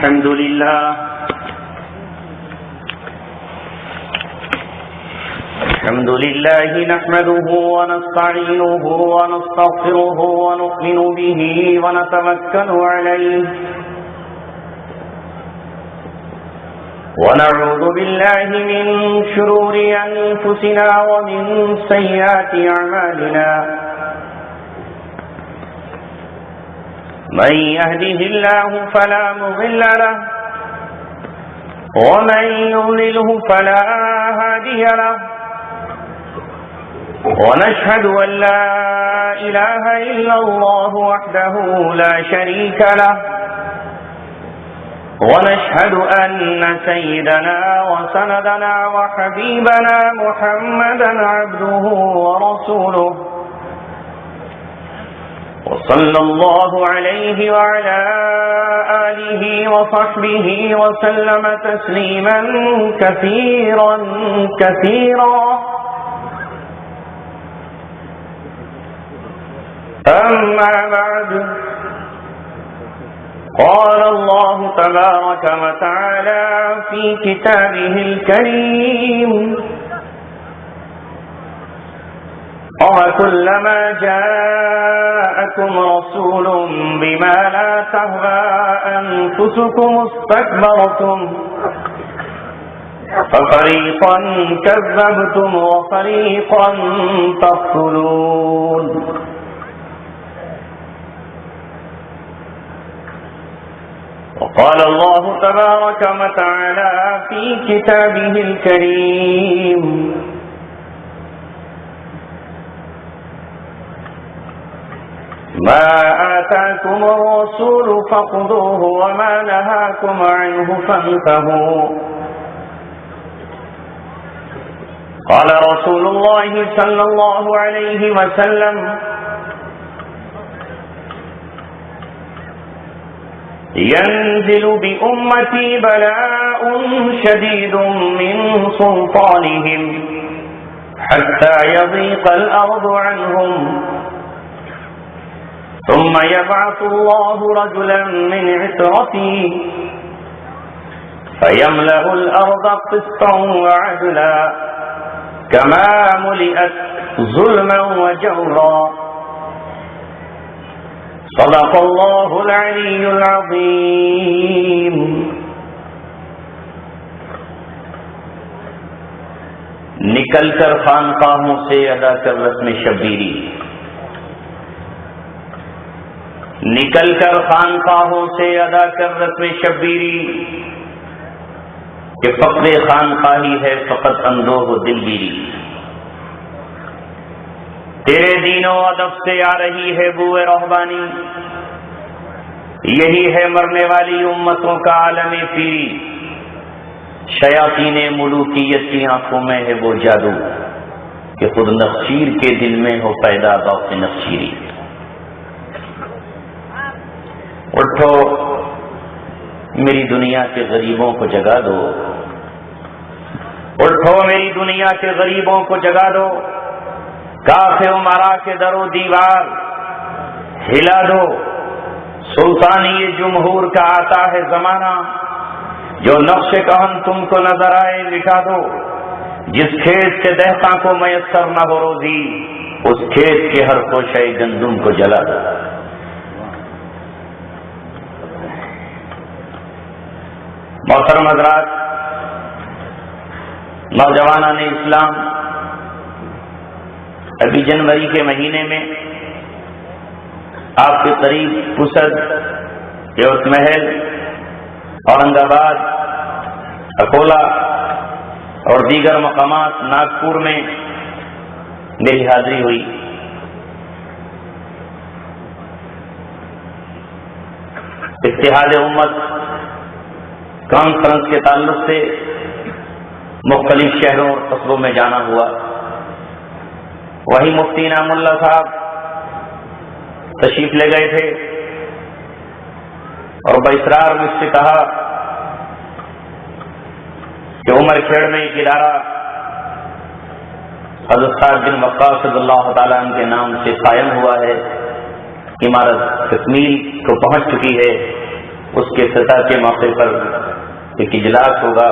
الحمد لله نحمده ونستعينه ونستغفره ونؤمن به ونتوكل عليه ونعوذ بالله من شرور أنفسنا ومن سيئات أعمالنا من يهده الله فلا مضل له ومن يضلله فلا هادي له ونشهد أن لا إله إلا الله وحده لا شريك له ونشهد أن سيدنا وسندنا وحبيبنا محمدا عبده ورسوله وصلى الله عليه وعلى آله وصحبه وسلم تسليما كثيرا كثيرا أما بعد قال الله تبارك وتعالى في كتابه الكريم وكلما جاءكم رسول بما لا تهوى أنفسكم استكبرتم ففريقا كذبتم وفريقا تقتلون وقال الله تبارك وتعالى في كتابه الكريم ما آتاكم الرسول فخذوه وما نهاكم عنه فانتهوا قال رسول الله صلى الله عليه وسلم ينزل بأمتي بلاء شديد من سلطانهم حتى يضيق الأرض عنهم ثم يبعث الله رجلا من عترتي فيملأ الأرض قسطا وعدلا كما ملئت ظلما وجورا صدق الله العلي العظيم. نکل کر خانقاہوں سے ادا کر رسم شبیری، نکل کر خانقاہوں سے ادا کر رسم شبیری، کہ فقر خانقاہی ہے فقط اندوہ و دلگیری. تیرے دین و ادب سے آ رہی ہے بوئے رہبانی، یہی ہے مرنے والی امتوں کا عالم پیری. شیاطین ملوکیت کی آنکھوں میں ہے وہ جادو، کہ خود نخچیر کے دل میں ہو پیدا ذوق نخچیری. اٹھو میری دنیا کے غریبوں کو جگا دو، اٹھو میری دنیا کے غریبوں کو جگا دو. کافر امرا کے در و دیوار ہلا دو. سلطانی جمہور کا آتا ہے زمانہ، جو نقش کہن تم کو نظر آئے لٹا دو. جس کھیت سے دہقاں کو میسر نہ ہو روزی، اس کھیت کے ہر خوشے گندم کو جلا دو. محترم حضرات، نوجوانان اسلام، ابھی جنوری کے مہینے میں آپ کے قریب پسد، یوت محل، اورنگ آباد، اکولا اور دیگر مقامات ناگپور میں میری حاضری ہوئی. اتحاد امت کانفرنس کے تعلق سے مختلف شہروں اور قصبوں میں جانا ہوا. وہی مفتی انعام اللہ صاحب تشریف لے گئے تھے اور باصرار مجھ سے کہا کہ عمر کھیڑ میں ایک ادارہ حضرت صاحب بن وقاص رضی اللہ تعالیٰ عنہ کے نام سے قائم ہوا ہے، عمارت تکمیل کو پہنچ چکی ہے، اس کے افتتاح کے موقع پر ایک اجلاس ہوگا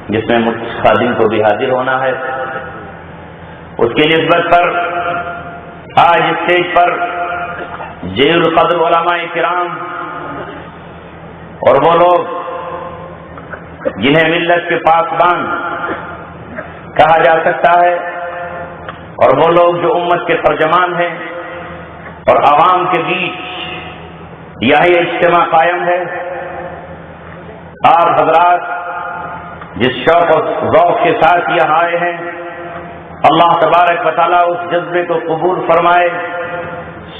جس میں خادم کو بھی حاضر ہونا ہے. اس کی نسبت پر آج اسٹیج پر جلیل القدر علماء کرام اور وہ لوگ جنہیں ملت کے پاسبان کہا جا سکتا ہے اور وہ لوگ جو امت کے ترجمان ہیں اور عوام کے بیچ یہی اجتماع قائم ہے. آپ حضرات جس شوق و ذوق کے ساتھ یہاں آئے ہیں اللہ تبارک و تعالیٰ اس جذبے کو قبول فرمائے.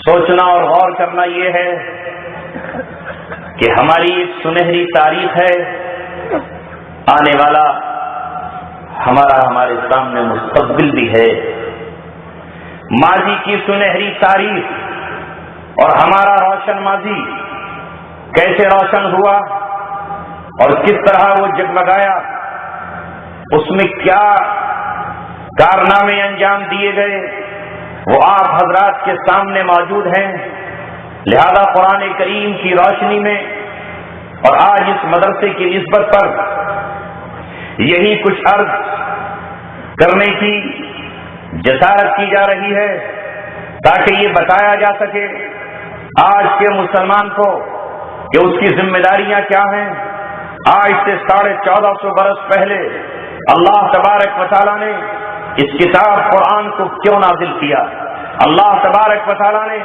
سوچنا اور غور کرنا یہ ہے کہ ہماری ایک سنہری تاریخ ہے, آنے والا ہمارے سامنے مستقبل بھی ہے. ماضی کی سنہری تاریخ اور ہمارا روشن ماضی کیسے روشن ہوا اور کس طرح وہ جگمگایا, اس میں کیا کارنامے انجام دیے گئے, وہ آپ حضرات کے سامنے موجود ہیں. لہذا قرآن کریم کی روشنی میں اور آج اس مدرسے کی نسبت پر یہی کچھ عرض کرنے کی جسارت کی جا رہی ہے تاکہ یہ بتایا جا سکے آج کے مسلمان کو کہ اس کی ذمہ داریاں کیا ہیں. آج سے 1450 برس پہلے اللہ تبارک و تعالیٰ نے اس کتاب قرآن کو کیوں نازل کیا؟ اللہ تبارک و تعالیٰ نے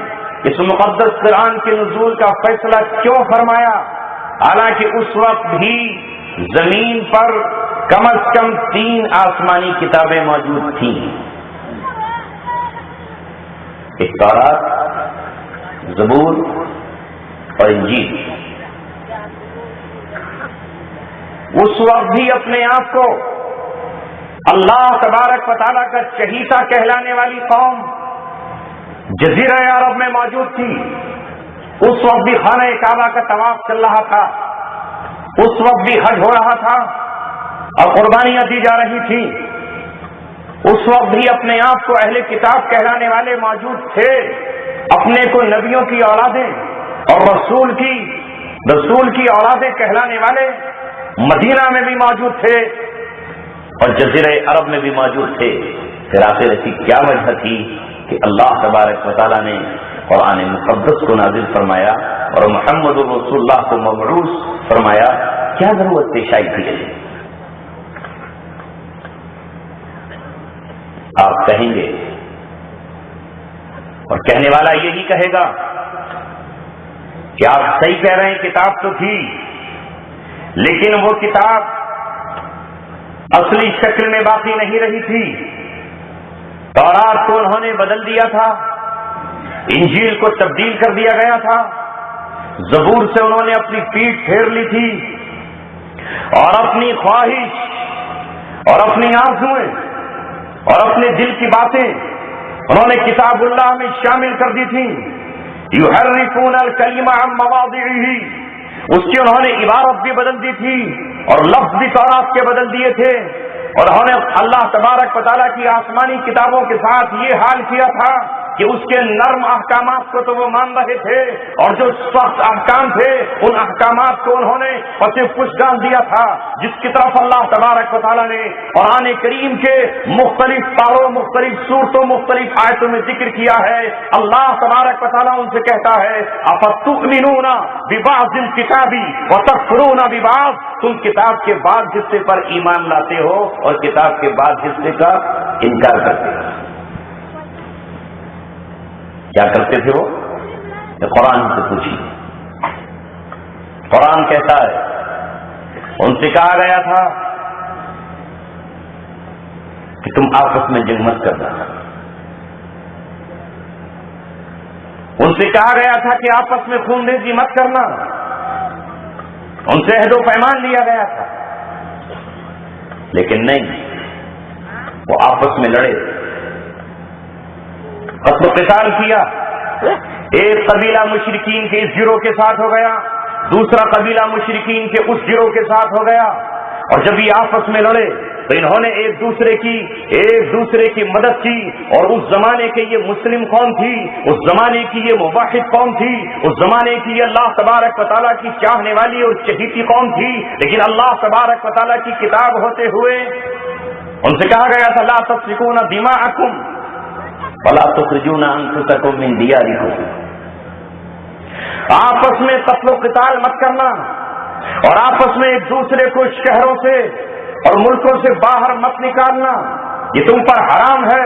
اس مقدس قرآن کے نزول کا فیصلہ کیوں فرمایا؟ حالانکہ اس وقت بھی زمین پر کم از کم 3 آسمانی کتابیں موجود تھیں, ایک تورات, زبور اور انجیل. اس وقت بھی اپنے آپ کو اللہ تبارک و تعالیٰ کا چہیتا کہلانے والی قوم جزیرہ عرب میں موجود تھی. اس وقت بھی خانہ کعبہ کا طواف چل رہا تھا, اس وقت بھی حج ہو رہا تھا اور قربانیاں دی جا رہی تھی. اس وقت بھی اپنے آپ کو اہل کتاب کہلانے والے موجود تھے, اپنے کو نبیوں کی اولادیں اور رسول کی اولادیں کہلانے والے مدینہ میں بھی موجود تھے اور جزیرہ عرب میں بھی موجود تھے. پھر آخر ایسی کیا وجہ تھی کہ اللہ تبارک و تعالیٰ نے قرآن مقدس کو نازل فرمایا اور محمد رسول اللہ کو مبعوث فرمایا؟ کیا ضرورت پیش آئی تھی؟ آپ کہیں گے اور کہنے والا یہی کہے گا کہ آپ صحیح کہہ رہے ہیں, کتاب تو تھی لیکن وہ کتاب اصلی شکل میں باقی نہیں رہی تھی. تورات کو انہوں نے بدل دیا تھا, انجیل کو تبدیل کر دیا گیا تھا, زبور سے انہوں نے اپنی پیٹھ پھیر لی تھی اور اپنی خواہش اور اپنی آرزوئیں اور اپنے دل کی باتیں انہوں نے کتاب اللہ میں شامل کر دی تھی. یحرفون الکلم عن مواضعہ, اس کی انہوں نے عبارت بھی بدل دی تھی اور لفظ بھی تورات کے بدل دیے تھے, اور انہوں نے اللہ تبارک و تعالیٰ کی آسمانی کتابوں کے ساتھ یہ حال کیا تھا کہ اس کے نرم احکامات کو تو وہ مان رہے تھے اور جو سخت احکام تھے ان احکامات کو انہوں نے پس پش ڈال دیا تھا, جس کی طرف اللہ تبارک و تعالیٰ نے قرآن کریم کے مختلف پاروں, مختلف صورتوں, مختلف آیتوں میں ذکر کیا ہے. اللہ تبارک و تعالیٰ ان سے کہتا ہے افتؤمنون ببعض الکتاب وتکفرون ببعض, تم کتاب کے بعض حصے پر ایمان لاتے ہو اور کتاب کے بعض حصے کا انکار کرتے ہو. کیا کرتے تھے وہ؟ قرآن سے پوچھیے. قرآن کہتا ہے, ان سے کہا گیا تھا کہ تم آپس میں جنگ مت کرنا, ان سے کہا گیا تھا کہ آپس میں خون ریزی مت کرنا, ان سے عہد و پیمان لیا گیا تھا, لیکن نہیں, وہ آپس میں لڑے, قتل و قتال کیا. ایک قبیلہ مشرکین کے اس گروہ کے ساتھ ہو گیا, دوسرا قبیلہ مشرکین کے اس گروہ کے ساتھ ہو گیا, اور جب یہ آپس میں لڑے تو انہوں نے ایک دوسرے کی مدد کی. اور اس زمانے کے یہ مسلم قوم تھی, اس زمانے کی یہ موحد قوم تھی, اس زمانے کی یہ اللہ تبارک و تعالیٰ کی چاہنے والی اور چہیتی قوم تھی. لیکن اللہ تبارک و تعالیٰ کی کتاب ہوتے ہوئے ان سے کہا گیا تھا لا تسفکون دماءکم ولا تخرجون انفسکم من دیارکم, آپس میں قتل و قتال مت کرنا اور آپس میں ایک دوسرے کو شہروں سے اور ملکوں سے باہر مت نکالنا, یہ تم پر حرام ہے.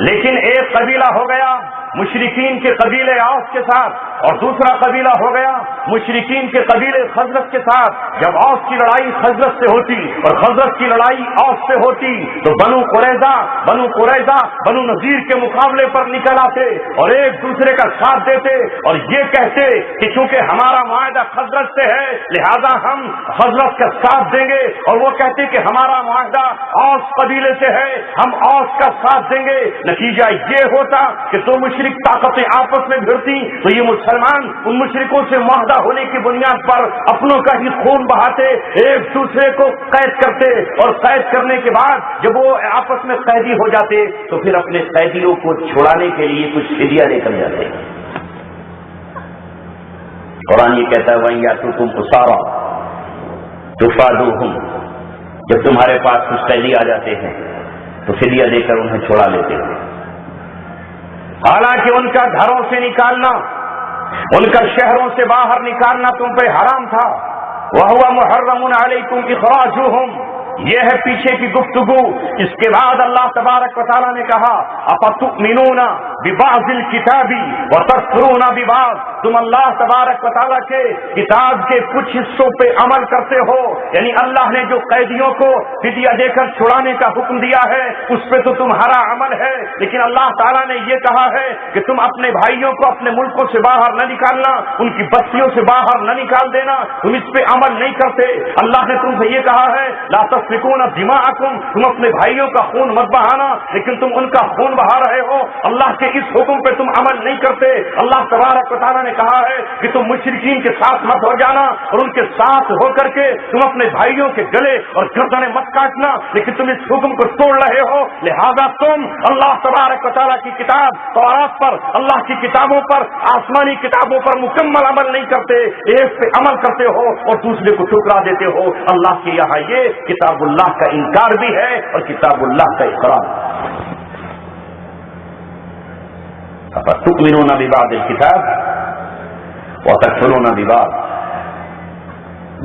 لیکن ایک قبیلہ ہو گیا مشرکین کے قبیلے اوس کے ساتھ, اور دوسرا قبیلہ ہو گیا مشرکین کے قبیلے خزرج کے ساتھ. جب اوس کی لڑائی خزرج سے ہوتی اور خزرج کی لڑائی اوس سے ہوتی تو بنو قریظہ بنو نذیر کے مقابلے پر نکل آتے اور ایک دوسرے کا ساتھ دیتے اور یہ کہتے کہ چونکہ ہمارا معاہدہ خزرج سے ہے لہذا ہم خزرج کا ساتھ دیں گے, اور وہ کہتے کہ ہمارا معاہدہ اوس قبیلے سے ہے ہم اوس کا ساتھ دیں گے. نتیجہ یہ ہوتا کہ دو مشرک طاقتیں آپس میں بھڑتی تو یہ مسلمان ان مشرکوں سے معاہدہ ہونے کی بنیاد پر اپنوں کا ہی خون بہاتے, ایک دوسرے کو قید کرتے, اور قید کرنے کے بعد جب وہ آپس میں قیدی ہو جاتے تو پھر اپنے قیدیوں کو چھڑانے کے لیے کچھ فدیہ لے کر جاتے. قرآن یہ کہتا ہے وَإِن يَأْتُوكُمْ أُسَارَىٰ تُفَادُوهُمْ, جب تمہارے پاس کچھ قیدی آ جاتے ہیں تو فدیہ دے کر انہیں چھڑا لیتے ہیں. حالانکہ ان کا گھروں سے نکالنا, ان کا شہروں سے باہر نکالنا تم پہ حرام تھا. وَهُوَ مُحَرَّمٌ عَلَيْكُمْ إِخْرَاجُهُمْ, یہ ہے پیچھے کی گفتگو. اس کے بعد اللہ تبارک و تعالیٰ نے کہا اَفَتُؤْمِنُونَ بِبَعْضِ الْكِتَابِ وَتَكْفُرُونَ بِبَعْضٍ, تم اللہ تبارک و تعالیٰ کے کتاب کے کچھ حصوں پہ عمل کرتے ہو, یعنی اللہ نے جو قیدیوں کو فدیہ دے کر چھڑانے کا حکم دیا ہے اس پہ تو تمہارا عمل ہے, لیکن اللہ تعالیٰ نے یہ کہا ہے کہ تم اپنے بھائیوں کو اپنے ملکوں سے باہر نہ نکالنا, ان کی بستیوں سے باہر نہ نکال دینا, تم اس پہ عمل نہیں کرتے. اللہ نے تم سے یہ کہا ہے لا تسفکون دماءکم, تم اپنے بھائیوں کا خون مت بہانا, لیکن تم ان کا خون بہا رہے ہو. اللہ کے اس حکم پہ تم عمل نہیں کرتے. اللہ تبارک و تعالیٰ نے کہا ہے کہ تم مشرکین کے ساتھ مت ہو جانا اور ان کے ساتھ ہو کر کے تم اپنے بھائیوں کے گلے اور گردنیں مت کاٹنا, لیکن تم اس حکم کو توڑ رہے ہو. لہذا تم اللہ تبارک و تعالیٰ کی کتاب تورات پر, اللہ کی کتابوں پر, آسمانی کتابوں پر مکمل عمل نہیں کرتے, ایک پہ عمل کرتے ہو اور دوسرے کو ٹھکرا دیتے ہو. اللہ کے یہاں یہ کتاب اللہ کا انکار بھی ہے اور کتاب اللہ کا اقرار. تؤمنون ببعض الکتاب وتکفرون ببعض,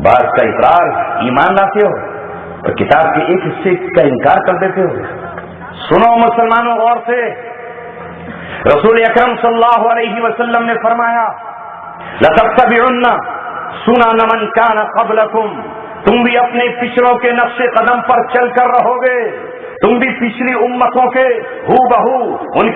بعض کا اقرار ایمان لاتے ہو اور کتاب کے ایک حصے کا انکار کر دیتے ہو. سنو مسلمانوں غور سے, رسول اکرم صلی اللہ علیہ وسلم نے فرمایا لَتَتَّبِعُنَّ سُنَنَ مَنْ كَانَ قَبْلَكُمْ, تم بھی اپنے پچھڑوں کے نقش قدم پر چل کر رہو گے, تم بھی پچھلی امتوں کے ہو بہو ان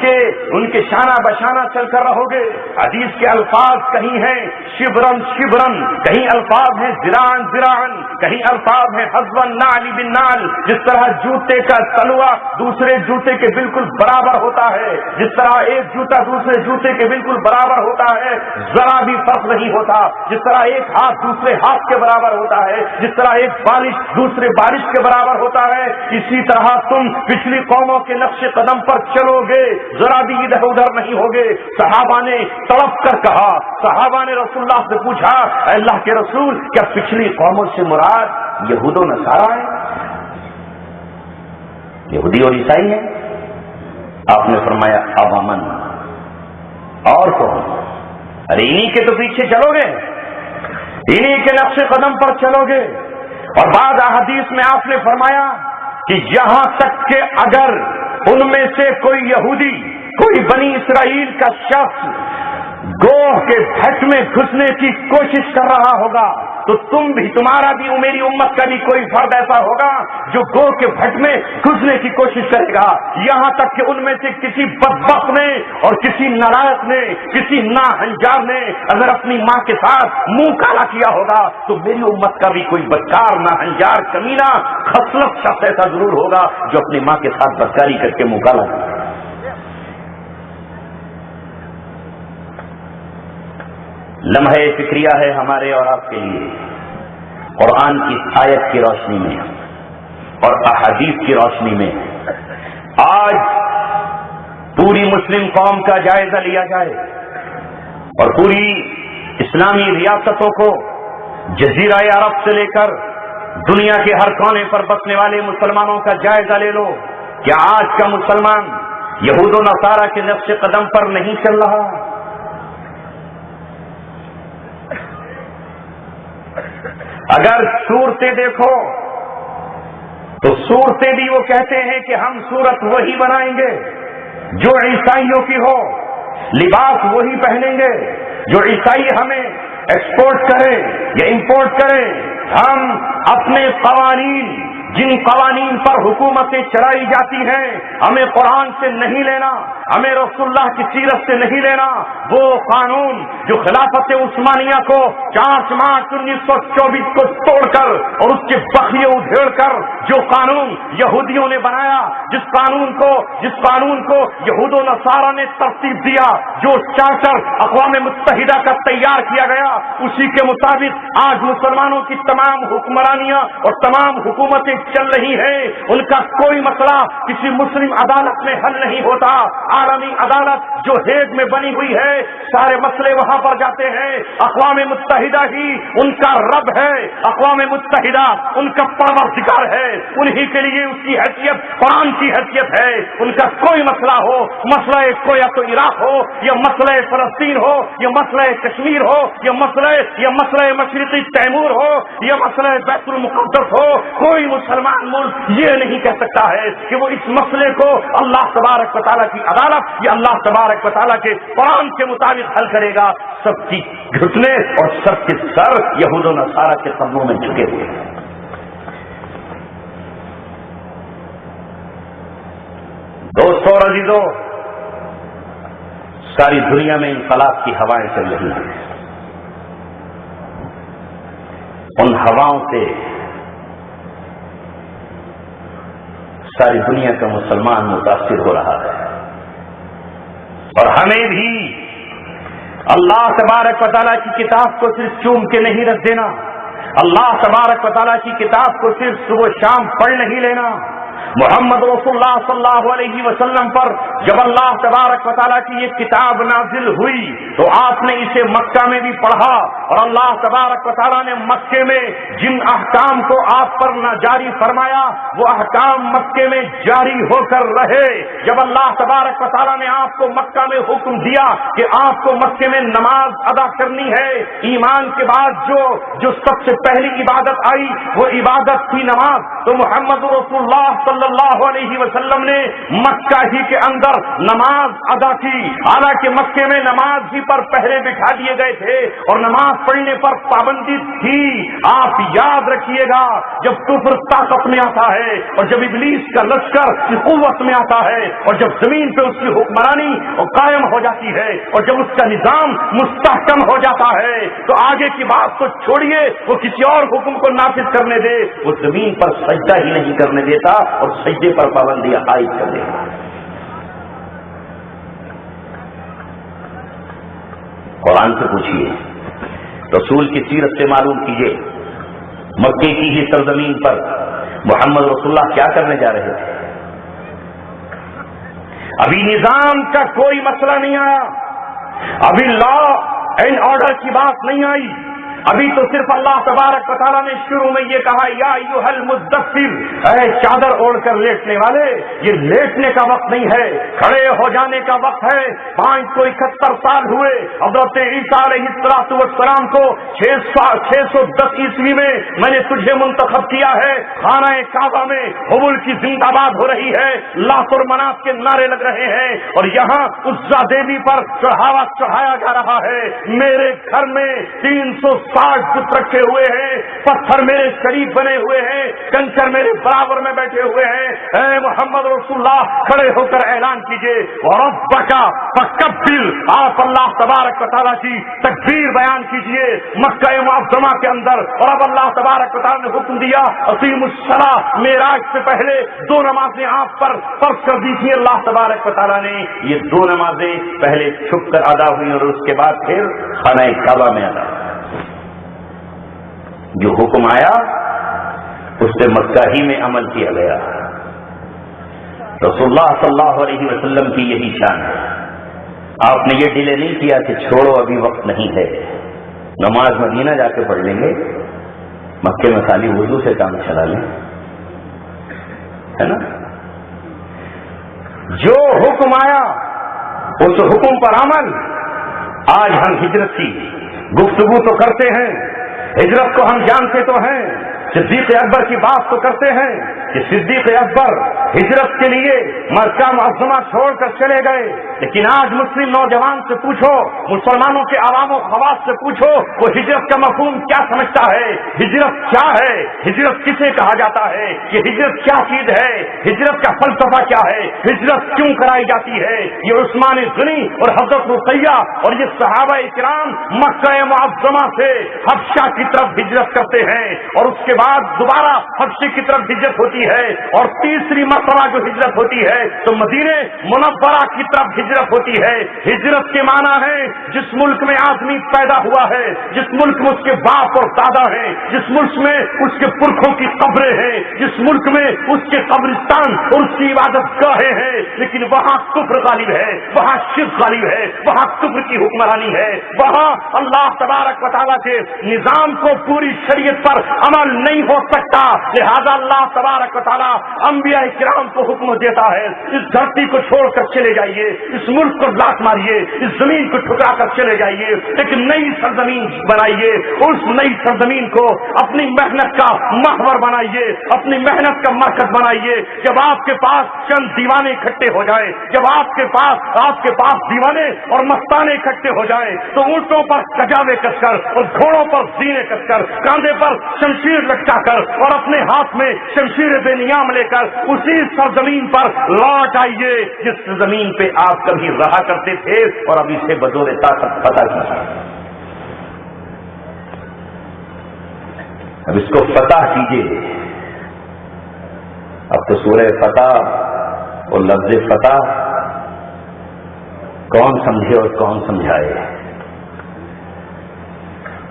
کے شانہ بشانہ چل کر رہو گے. حدیث کے الفاظ کہیں ہیں شبرن شبرن, کہیں الفاظ ہیں ذراعن ذراعن, کہیں الفاظ ہیں حذون نعل بالنعل. جس طرح جوتے کا تلوا دوسرے جوتے کے بالکل برابر ہوتا ہے, جس طرح ایک جوتا دوسرے جوتے کے بالکل برابر ہوتا ہے, ذرا بھی فرق نہیں ہوتا. جس طرح ایک ہاتھ دوسرے ہاتھ کے برابر ہوتا ہے, جس طرح ایک بارش دوسرے بارش کے برابر ہوتا ہے, اسی طرح تم پچھلی قوموں کے نقش قدم پر چلو گے, ذرا بھی ادھر ادھر نہیں ہوگے. صحابہ نے تڑپ کر کہا, صحابہ نے رسول اللہ سے پوچھا اے اللہ کے رسول کیا پچھلی قوموں سے مراد یہود و نصارہ ہیں, یہودی اور عیسائی ہیں؟ آپ نے فرمایا اب امن اور کون, ارے انہی کے تو پیچھے چلو گے, انہی کے نقش قدم پر چلو گے. اور بعض احادیث میں آپ نے فرمایا کہ یہاں تک کہ اگر ان میں سے کوئی یہودی, کوئی بنی اسرائیل کا شخص گوہ کے بھٹ میں گھسنے کی کوشش کر رہا ہوگا تو تم بھی, تمہارا بھی, میری امت کا بھی کوئی فرد ایسا ہوگا جو گوہ کے بھٹ میں گھسنے کی کوشش کرے گا. یہاں تک کہ ان میں سے کسی بدبخت نے اور کسی نالائق نے, کسی ناہنجار نے اگر اپنی ماں کے ساتھ منہ کالا کیا ہوگا تو میری امت کا بھی کوئی بدکار ناہنجار کمینہ خصلت شخص ایسا ضرور ہوگا جو اپنی ماں کے ساتھ بدکاری کر کے منہ کالا کرے. لمحہ فکریہ ہے ہمارے اور آپ کے لیے قرآن کی آیت کی روشنی میں. اور احادیث کی روشنی میں آج پوری مسلم قوم کا جائزہ لیا جائے اور پوری اسلامی ریاستوں کو جزیرہ عرب سے لے کر دنیا کے ہر کونے پر بسنے والے مسلمانوں کا جائزہ لے لو کہ آج کا مسلمان یہود و نصارہ کے نقش قدم پر نہیں چل رہا. اگر صورتیں دیکھو تو صورتیں بھی وہ کہتے ہیں کہ ہم صورت وہی بنائیں گے جو عیسائیوں کی ہو, لباس وہی پہنیں گے جو عیسائی ہمیں ایکسپورٹ کریں یا امپورٹ کریں. ہم اپنے قوانین, جن قوانین پر حکومتیں چلائی جاتی ہیں, ہمیں قرآن سے نہیں لینا, ہمیں رسول اللہ کی سیرت سے نہیں لینا. وہ قانون جو خلافت عثمانیہ کو 4 مارچ 1924 کو توڑ کر اور اس کے بخیے ادھیڑ کر جو قانون یہودیوں نے بنایا, جس قانون کو یہود و نصارہ نے ترتیب دیا, جو چارٹر اقوام متحدہ کا تیار کیا گیا, اسی کے مطابق آج مسلمانوں کی تمام حکمرانیاں اور تمام حکومتیں چل رہی ہیں. ان کا کوئی مسئلہ کسی مسلم عدالت میں حل نہیں ہوتا. عالمی عدالت جو ہیگ میں بنی ہوئی ہے, سارے مسئلے وہاں پر جاتے ہیں. اقوام متحدہ ہی ان کا رب ہے, اقوام متحدہ ان کا پروردگار ہے, انہی کے لیے اس کی حیثیت قرآن کی حیثیت ہے. ان کا کوئی مسئلہ ہو, مسئلہ یا تو عراق ہو, یا مسئلہ فلسطین ہو, یا مسئلہ کشمیر ہو, یا مسئلہ مشرقی تیمور ہو, یا مسئلہ بیت المقدس ہو, کوئی مسلمان ملک یہ نہیں کہہ سکتا ہے کہ وہ اس مسئلے کو اللہ تبارک و تعالیٰ کی عدالت یا اللہ تبارک و تعالیٰ کے قرآن کے مطابق حل کرے گا. سب کی گھٹنے اور سب کے سر یہود و نصارہ کے قدموں میں جھکے ہوئے ہیں. دوستو اور عزیزو, ساری دنیا میں انقلاب کی ہوائیں چل رہی ہیں. ان ہواؤں سے ساری دنیا کا مسلمان متاثر ہو رہا ہے, اور ہمیں بھی اللہ تبارک و تعالیٰ کی کتاب کو صرف چوم کے نہیں رکھ دینا, اللہ تبارک و تعالیٰ کی کتاب کو صرف صبح شام پڑھ نہیں لینا. محمد رسول اللہ صلی اللہ علیہ وسلم پر جب اللہ تبارک و تعالیٰ کی یہ کتاب نازل ہوئی تو آپ نے اسے مکہ میں بھی پڑھا, اور اللہ تبارک و تعالیٰ نے مکے میں جن احکام کو آپ پر جاری فرمایا وہ احکام مکے میں جاری ہو کر رہے. جب اللہ تبارک و تعالیٰ نے آپ کو مکہ میں حکم دیا کہ آپ کو مکے میں نماز ادا کرنی ہے, ایمان کے بعد جو سب سے پہلی عبادت آئی وہ عبادت تھی نماز, تو محمد رسول اللہ صلی اللہ علیہ وسلم نے مکہ ہی کے اندر نماز ادا کی. حالانکہ مکے میں نماز ہی پر پہرے بٹھا دیے گئے تھے اور نماز پڑھنے پر پابندی تھی. آپ یاد رکھیے گا, جب کفر طاقت میں آتا ہے اور جب ابلیس کا لشکر قوت میں آتا ہے اور جب زمین پہ اس کی حکمرانی قائم ہو جاتی ہے اور جب اس کا نظام مستحکم ہو جاتا ہے تو آگے کی بات تو چھوڑیے, وہ کسی اور حکم کو نافذ کرنے دے, وہ زمین پر سجدہ ہی نہیں کرنے دیتا اور سجدے پر پابندیاں عائد کر دے گا. قرآن سے پوچھیے, رسول کی سیرت سے معلوم کیجیے, مکے کی ہی سرزمین پر محمد رسول اللہ کیا کرنے جا رہے تھے. ابھی نظام کا کوئی مسئلہ نہیں آیا, ابھی لا اینڈ آرڈر کی بات نہیں آئی, ابھی تو صرف اللہ تبارک و تعالیٰ نے شروع میں یہ کہا یا ایھا المدثر, اے چادر اوڑھ کر لیٹنے والے, یہ لیٹنے کا وقت نہیں ہے, کھڑے ہو جانے کا وقت ہے. 571 سال ہوئے حضرت عیسیٰ علیہ السلام کو, 610 عیسوی میں میں نے تجھے منتخب کیا ہے. خانہ کعبہ میں حبل کی زندہ باد ہو رہی ہے, لات اور منات کے نعرے لگ رہے ہیں, اور یہاں عزا دیوی پر چڑھاوا چڑھایا جا رہا ہے. میرے گھر میں 360 بت رکھے ہوئے ہیں, پتھر میرے قریب بنے ہوئے ہیں, کنکر میرے برابر میں بیٹھے ہوئے ہیں. اے محمد رسول اللہ, کھڑے ہو کر اعلان کیجئے وربک فکبر, آپ اللہ تبارک و تعالیٰ کی تکبیر بیان کیجئے مکہ معظمہ کے اندر. اور اب اللہ تبارک و تعالیٰ نے حکم دیا اقیموا الصلاۃ, معراج سے پہلے 2 نمازیں آپ پر فرض کر دی تھی. اللہ تبارک و تعالیٰ نے یہ 2 نمازیں پہلے چھپ کر ادا ہوئی اور اس کے بعد پھر خانہ کعبہ میں ادا. جو حکم آیا اس سے مکہ ہی میں عمل کیا گیا. رسول اللہ صلی اللہ علیہ وسلم کی یہی شان ہے. آپ نے یہ ڈیلے نہیں کیا کہ چھوڑو ابھی وقت نہیں ہے، نماز مدینہ جا کے پڑھ لیں گے، مکے میں خالی وضو سے کام چلا لیں، ہے نا. جو حکم آیا اس حکم پر عمل. آج ہم ہجرت کی گفتگو تو کرتے ہیں، ہجرت کو ہم جانتے تو ہیں، صدیق اکبر کی بات تو کرتے ہیں کہ صدیق اکبر ہجرت کے لیے مکہ معظمہ چھوڑ کر چلے گئے. لیکن آج مسلم نوجوان سے پوچھو، مسلمانوں کے عوام و خواص سے پوچھو، وہ ہجرت کا مفہوم کیا سمجھتا ہے، ہجرت کیا ہے، ہجرت کسے کہا جاتا ہے، یہ ہجرت کیا چیز ہے، ہجرت کا فلسفہ کیا ہے، ہجرت کیوں کرائی جاتی ہے. یہ عثمان غنی اور حضرت رقیہ اور یہ صحابہ کرام مکہ معظمہ سے حبشہ کی طرف ہجرت کرتے ہیں، اور اس کے بعد دوبارہ حبشے کی طرف ہجرت ہوتی ہے، اور تیسری مرتبہ جو ہجرت ہوتی ہے تو مدینہ منورہ کی طرف ہجرت ہوتی ہے. ہجرت کے معنی ہے جس ملک میں آدمی پیدا ہوا ہے، جس ملک میں اس کے باپ اور دادا ہیں، جس ملک میں اس کے پرکھوں کی قبریں ہیں، جس ملک میں اس کے قبرستان اور اس کی عبادت گاہیں ہیں، لیکن وہاں کفر غالب ہے، وہاں شرک غالب ہے، وہاں کفر کی حکمرانی ہے، وہاں اللہ تبارک و تعالیٰ کے نظام کو پوری شریعت پر عمل نہیں ہو سکتا. لہذا اللہ تبارک و تعالیٰ انبیاء کرام کو حکم دیتا ہے اس دھرتی کو چھوڑ کر چلے جائیے، اس ملک کو لات ماریے، اس زمین کو ٹھکرا کر چلے جائیے، ایک نئی سرزمین بنائیے، اس نئی سرزمین کو اپنی محنت کا محور بنائیے، اپنی محنت کا مرکز بنائیے. جب آپ کے پاس چند دیوانے اکٹھے ہو جائیں، جب آپ کے پاس دیوانے اور مستانے اکٹھے ہو جائیں تو اونٹوں پر کجاوے کس کر اور گھوڑوں پر زینے کس کر، کاندھے پر شمشیر لٹکا کر اور اپنے ہاتھ میں شمشیر بے نیام لے کر اسی سرزمین پر لوٹ آئیے جس زمین پہ آپ کبھی رہا کرتے تھے اور اب اسے بدور طاقت فتح کیا. اب اس کو فتح کیجیے. اب تو سورہ فتح اور لفظ فتح کون سمجھے اور کون سمجھائے.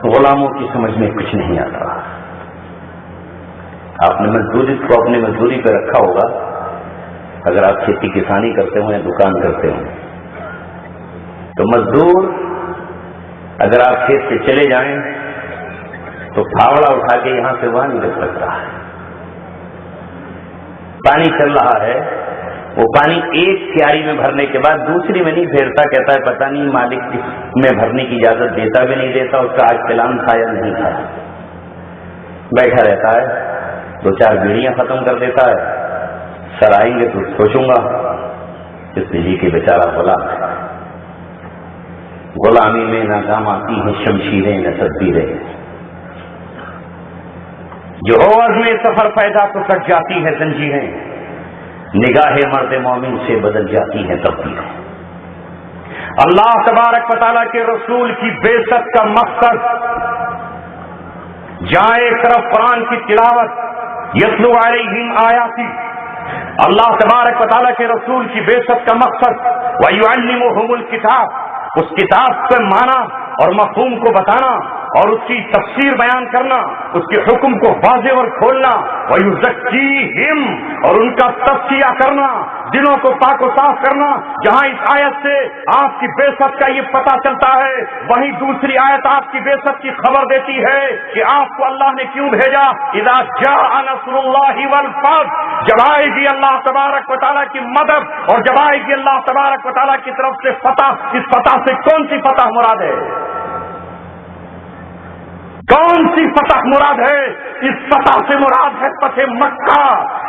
غلاموں کی سمجھ میں کچھ نہیں آتا. آپ نے مزدوری کو اپنے مزدوری پہ رکھا ہوگا، اگر آپ کھیتی کسانی کرتے ہوں یا دکان کرتے ہوں تو مزدور اگر آپ کھیت سے چلے جائیں تو پھاوڑا اٹھا کے یہاں سے وہاں نہیں رکھ سکتا. پانی چل رہا ہے، وہ پانی ایک کیاری میں بھرنے کے بعد دوسری میں نہیں پھیرتا، کہتا ہے پتہ نہیں مالک میں بھرنے کی اجازت دیتا بھی نہیں دیتا، اس کا آج پلان تھا یا نہیں تھا. بیٹھا رہتا ہے، دو چار بیڑیاں ختم کر دیتا ہے، سر آئیں گے تو سوچوں گا اس لیے کہ بیچارہ غلام ہے. غلامی میں ناکام آتی ہیں شمشیریں نہ تدبیریں، جو عوض میں سفر پیدا تو کٹ جاتی ہے زنجیریں، نگاہ مرد مومن سے بدل جاتی ہے تقدیریں. اللہ تبارک و تعالیٰ کے رسول کی بعثت کا مقصد جہاں ایک طرف قرآن کی تلاوت یتلو علیہم آیاتی، اللہ تبارک و تعالیٰ کے رسول کی بعثت کا مقصد وَيُعَلِّمُهُمُ الْكِتَابَ، اس کتاب کے معنی اور مفہوم کو بتانا اور اس کی تفسیر بیان کرنا، اس کے حکم کو واضح اور کھولنا، وَيُزَكِّيهِمْ، اور ان کا تزکیہ کرنا، دلوں کو پاک و صاف کرنا. جہاں اس آیت سے آپ کی بعثت کا یہ پتہ چلتا ہے، وہیں دوسری آیت آپ کی بعثت کی خبر دیتی ہے کہ آپ کو اللہ نے کیوں بھیجا. اذا جاء نصر اللہ والفتح، جب آئے گی اللہ تبارک و تعالیٰ کی مدد اور جب آئے گی اللہ تبارک و تعالیٰ کی طرف سے فتح. اس فتح سے کون سی فتح مراد ہے؟ کون سی فتح مراد ہے؟ اس فتح سے مراد ہے فتح مکہ،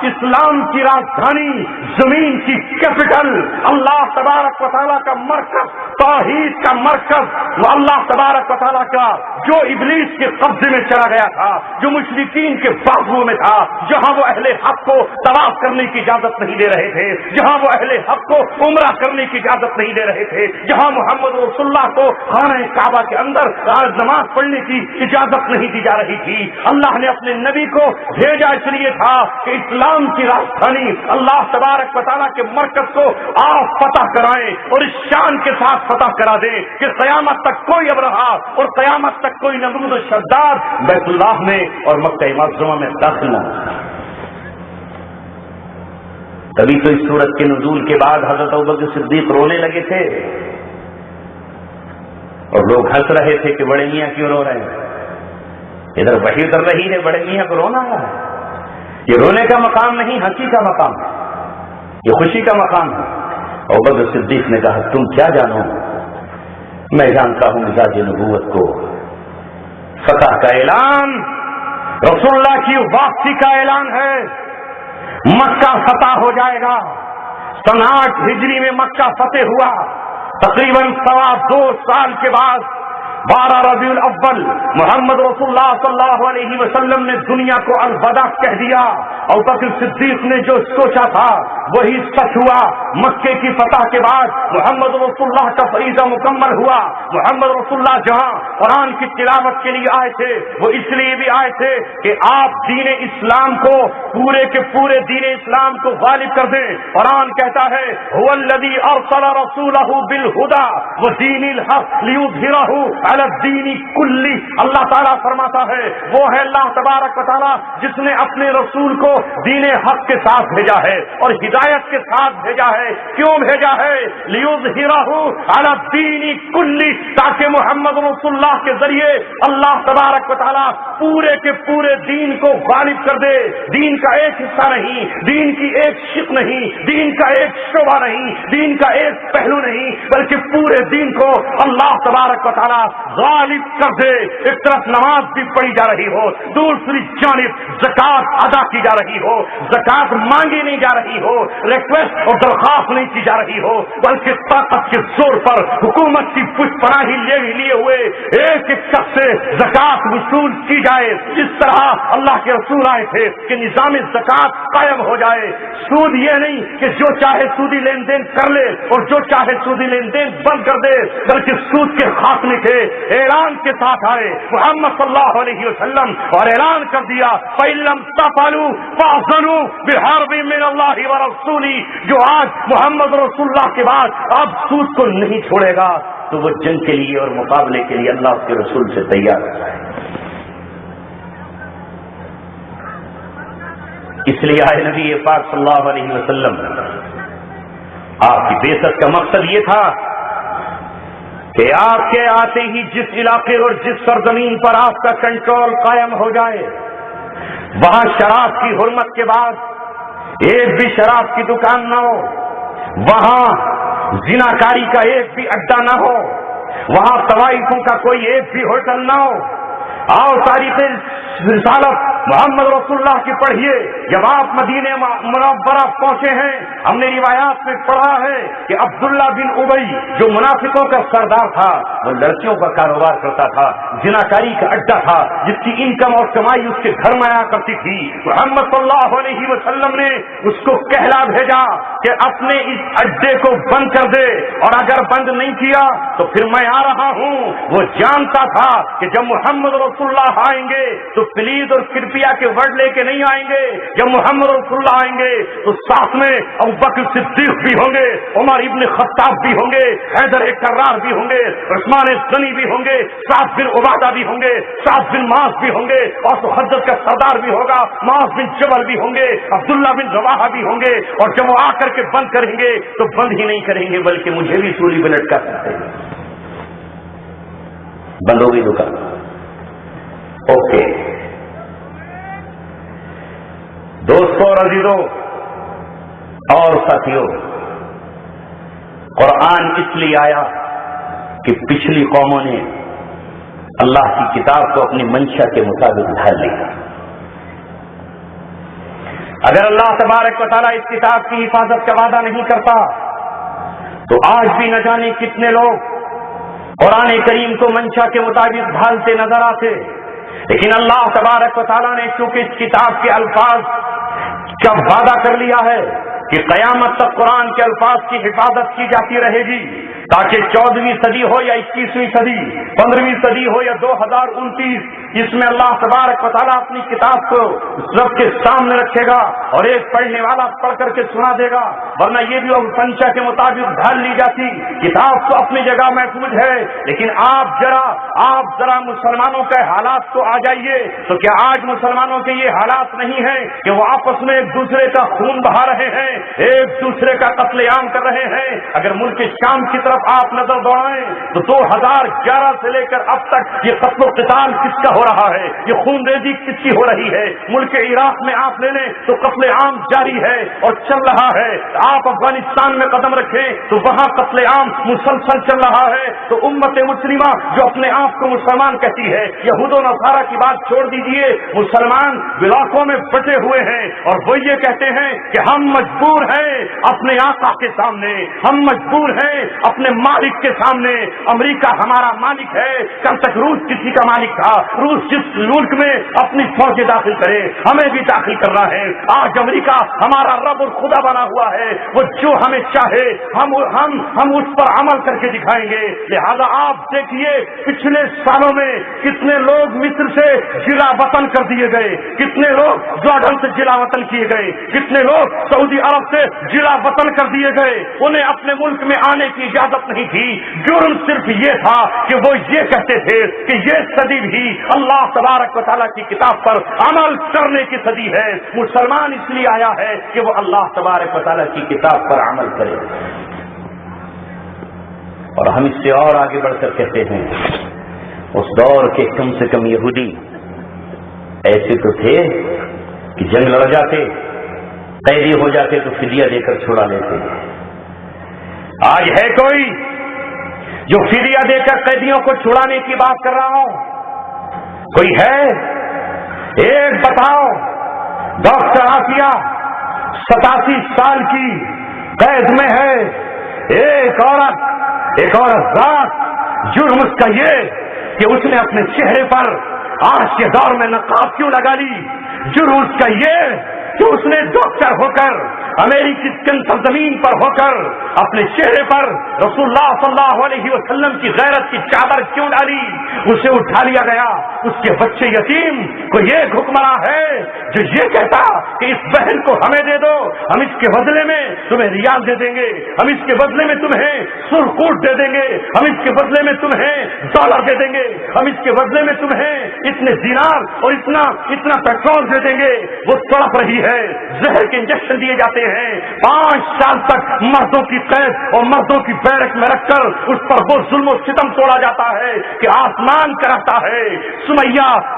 اسلام کی راجدھانی، زمین کی کیپٹل، اللہ تبارک و تعالیٰ کا مرکز، توحید کا مرکز، وہ اللہ تبارک و تعالیٰ کا جو ابلیس کے قبضے میں چلا گیا تھا، جو مشرکین کے بازو میں تھا، جہاں وہ اہل حق کو طواف کرنے کی اجازت نہیں دے رہے تھے، جہاں وہ اہل حق کو عمرہ کرنے کی اجازت نہیں دے رہے تھے، جہاں محمد رسول اللہ کو خانہ کعبہ کے اندر نماز پڑھنے کی اجازت نہیں دی جا رہی تھی. اللہ نے اپنے نبی کو بھیجا اس لیے تھا کہ اسلام کی راجدھانی اللہ تبارک و تعالیٰ کے مرکز کو آپ فتح کرائیں اور اس شان کے ساتھ فتح کرا دیں کہ قیامت تک کوئی ابرہا اور قیامت تک کوئی نمرود و شداد بیت اللہ میں اور مکہ معظمہ میں داخل نہ. تبھی تو اس سورت کے نزول کے بعد حضرت ابوبکر صدیق رونے لگے تھے اور لوگ ہنس رہے تھے کہ بڑے میاں کیوں رو رہے ہیں، ادھر وحی اتر رہی ہے، بڑے میاں کو رونا آ رہا ہے۔ یہ رونے کا مقام نہیں، ہنسی کا مقام ہے، یہ خوشی کا مقام ہے۔ ابوبکر صدیق نے کہا تم کیا جانو، میں جانتا ہوں مزاج نبوت کو، فتح کا اعلان رسول اللہ کی واپسی کا اعلان ہے، مکہ فتح ہو جائے گا۔ سن 8 ہجری میں مکہ فتح ہوا، تقریباً 2.25 سال کے بعد 12 ربیع الاول محمد رسول اللہ صلی اللہ علیہ وسلم نے دنیا کو الوداع کہہ دیا۔ ابوبکر صدیق نے جو سوچا تھا وہی سچ ہوا۔ مکے کی فتح کے بعد محمد رسول اللہ کا فریضہ مکمل ہوا۔ محمد رسول اللہ جہاں قرآن کی تلاوت کے لیے آئے تھے وہ اس لیے بھی آئے تھے کہ آپ دین اسلام کو پورے کے پورے دین اسلام کو غالب کر دیں۔ قرآن کہتا ہے هو الذی ارسل رسولہ بالہدی ودین الحق لیظہرہ علی الدین کلہ۔ اللہ تعالیٰ فرماتا ہے وہ ہے اللہ تبارک و تعالیٰ جس نے اپنے رسول کو دین حق کے ساتھ بھیجا ہے اور ہدایت کے ساتھ بھیجا ہے۔ کیوں بھیجا ہے؟ لیظہرہ علی الدین کلہ، تاکہ محمد رسول اللہ کے ذریعے اللہ تبارک و تعالیٰ پورے کے پورے دین کو غالب کر دے۔ دین کا ایک حصہ نہیں، دین کی ایک شق نہیں، دین کا ایک شعبہ نہیں، دین کا ایک پہلو نہیں، بلکہ پورے دین کو اللہ تبارک و تعالیٰ غالب کر دے۔ ایک طرف نماز بھی پڑھی جا رہی ہو، دوسری جانب زکات ادا کی جا رہی ہو، زکات مانگی نہیں جا رہی ہو، ریکویسٹ اور درخواست نہیں کی جا رہی ہو، بلکہ طاقت کے زور پر حکومت کی پشت پناہی لیے ہوئے ایک ایک شخص سے زکات وصول کی جائے۔ اس طرح اللہ کے رسول آئے تھے کہ نظام زکات قائم ہو جائے۔ سود یہ نہیں کہ جو چاہے سودی لین دین کر لے اور جو چاہے سودی لین دین بند کر دے، بلکہ سود کے خاتمے کے اعلان کے ساتھ آئے محمد صلی اللہ علیہ وسلم اور اعلان کر دیا فَإِن لَّمْ تَفْعَلُوا فَأْذَنُوا بِحَرْبٍ مِّنَ اللَّهِ وَرَسُولِهِ۔ جو آج محمد رسول اللہ کے بعد اب سود کو نہیں چھوڑے گا تو وہ جنگ کے لیے اور مقابلے کے لیے اللہ کے رسول سے تیار ہو جائے۔ اس لیے آئے نبی پاک صلی اللہ علیہ وسلم، آپ کی بعثت کا مقصد یہ تھا کہ آپ کے آتے ہی جس علاقے اور جس سرزمین پر آپ کا کنٹرول قائم ہو جائے وہاں شراب کی حرمت کے بعد ایک بھی شراب کی دکان نہ ہو، وہاں زناکاری کا ایک بھی اڈا نہ ہو، وہاں طوائفوں کا کوئی ایک بھی ہوٹل نہ ہو۔ آؤ تاریخ رسالت محمد رسول اللہ کی پڑھیے۔ جب آپ مدینہ منورہ پہنچے ہیں ہم نے روایات میں پڑھا ہے کہ عبداللہ بن ابی جو منافقوں کا سردار تھا وہ لڑکیوں کا کاروبار کرتا تھا، زناکاری کا اڈا تھا، جس کی انکم اور کمائی اس کے گھر میں آیا کرتی تھی۔ محمد صلی اللہ علیہ وسلم نے اس کو کہلا بھیجا کہ اپنے اس اڈے کو بند کر دے، اور اگر بند نہیں کیا تو پھر میں آ رہا ہوں۔ وہ جانتا تھا کہ جب محمد رسول اللہ آئیں گے تو پلیز اور کرپیا کے ورڈ لے کے نہیں آئیں گے، جب محمد رسول اللہ آئیں گے تو ساتھ میں ابوبکر صدیق بھی ہوں گے، عمر ابن خطاب بھی ہوں گے، حیدر کرار بھی ہوں گے، عثمان غنی بھی ہوں گے، سعد بن عبادہ بھی ہوں گے، سعد بن معاذ بھی ہوں گے، اور تو حضرت کا سردار بھی ہوگا، معاذ بن جبل بھی ہوں گے، عبداللہ بن رواحہ بھی ہوں گے، اور جب وہ آ کر کے بند کریں گے تو بند ہی نہیں کریں گے بلکہ مجھے بھی سولی پہ لٹکا سکتے ہیں۔ بند ہو گئی دکان، اوکے۔ دوستوں اور عزیزوں اور ساتھیوں، قرآن اس لیے آیا کہ پچھلی قوموں نے اللہ کی کتاب کو اپنی منشا کے مطابق ڈھال لیا۔ اگر اللہ تبارک و تعالیٰ اس کتاب کی حفاظت کا وعدہ نہیں کرتا تو آج بھی نہ جانے کتنے لوگ قرآن کریم کو منشا کے مطابق ڈھالتے نظر آتے، لیکن اللہ تبارک و تعالیٰ نے چونکہ اس کتاب کے الفاظ کا وعدہ کر لیا ہے کہ قیامت تک قرآن کے الفاظ کی حفاظت کی جاتی رہے گی، تاکہ 14ویں صدی ہو یا 21ویں صدی، 15ویں صدی ہو یا 2029، اس میں اللہ تبارک و تعالیٰ اپنی کتاب کو سب کے سامنے رکھے گا اور ایک پڑھنے والا پڑھ کر کے سنا دے گا، ورنہ یہ بھی منشا کے مطابق ڈھال لی جاتی۔ کتاب تو اپنی جگہ محفوظ ہے، لیکن آپ ذرا مسلمانوں کے حالات کو آ جائیے تو کیا آج مسلمانوں کے یہ حالات نہیں ہیں کہ وہ آپس میں ایک دوسرے کا خون بہا رہے ہیں؟ ایک دوسرے کا قتل عام کر رہے ہیں. اگر ملک شام کی طرف آپ نظر دوڑائیں تو 2011 سے لے کر اب تک یہ قتل و قتال کس کا ہو رہا ہے, یہ خون ریزی کس کی ہو رہی ہے. ملک عراق میں آپ لے لیں تو قتل عام جاری ہے اور چل رہا ہے. آپ افغانستان میں قدم رکھیں تو وہاں قتل عام مسلسل چل رہا ہے. تو امت مسلمہ جو اپنے آپ کو مسلمان کہتی ہے, یہود و نصارہ کی بات چھوڑ دیجئے, مسلمان علاقوں میں بٹے ہوئے ہیں اور وہ یہ کہتے ہیں کہ ہم مجبور ہیں اپنے آقا کے سامنے, ہم مجبور ہیں اپنے مالک کے سامنے. امریکہ ہمارا مالک ہے, کل تک روس کسی کا مالک تھا. روس جس ملک میں اپنی فوجیں داخل کرے ہمیں بھی داخل کرنا ہے. آج امریکہ ہمارا رب اور خدا بنا ہوا ہے, وہ جو ہمیں چاہے ہم اس پر عمل کر کے دکھائیں گے. لہذا آپ دیکھیے پچھلے سالوں میں کتنے لوگ مصر سے جلا وطن کر دیے گئے, کتنے لوگ جارڈن سے جلا وطن کیے گئے, کتنے لوگ سعودی عرب سے جلا وطن کر دیے گئے. انہیں اپنے ملک میں آنے کی اجازت نہیں تھی. جرم صرف یہ تھا کہ وہ یہ کہتے تھے کہ یہ صدی بھی اللہ تبارک و تعالیٰ کی کتاب پر عمل کرنے کی صدی ہے. مسلمان اس لیے آیا ہے کہ وہ اللہ تبارک و تعالیٰ کی کتاب پر عمل کرے. اور ہم اس سے اور آگے بڑھ کر کہتے ہیں اس دور کے کم سے کم یہودی ایسے تو تھے کہ جنگ لڑ جاتے, قیدی ہو جاتے تو فدیہ دے کر چھڑا لیتے. آج ہے کوئی جو فدیہ دے کر قیدیوں کو چھڑانے کی بات کر رہا ہوں؟ کوئی ہے؟ ایک بتاؤ. ڈاکٹر آسیہ 87 سال کی قید میں ہے. ایک عورت ذات, جرم اس کا یہ کہ اس نے اپنے چہرے پر آج کے دور میں نقاب کیوں لگا لی. جرم اس کا یہ کہ اس نے ڈاکٹر ہو کر امریکی سرزمین پر ہو کر اپنے چہرے پر رسول اللہ صلی اللہ علیہ وسلم کی غیرت کی چادر کیوں ڈالی. اسے اٹھا لیا گیا. اس کے بچے یتیم کو یہ حکمراں ہے جو یہ کہتا کہ اس بہن کو ہمیں دے دو, ہم اس کے بدلے میں تمہیں ریال دے دیں گے, ہم اس کے بدلے میں تمہیں سرخوٹ دے دیں گے, ہم اس کے بدلے میں تمہیں ڈالر دے دیں گے, ہم اس کے بدلے میں تمہیں اتنے دینار اور اتنا پیٹرول دے دیں گے. وہ تڑپ رہی ہے, زہر کے انجیکشن دیے جاتے ہیں. 5 سال تک مردوں کی قید اور مردوں کی بیرک میں رکھ کر اس پر وہ ظلم و ستم توڑا جاتا ہے کہ آسمان کراتا ہے.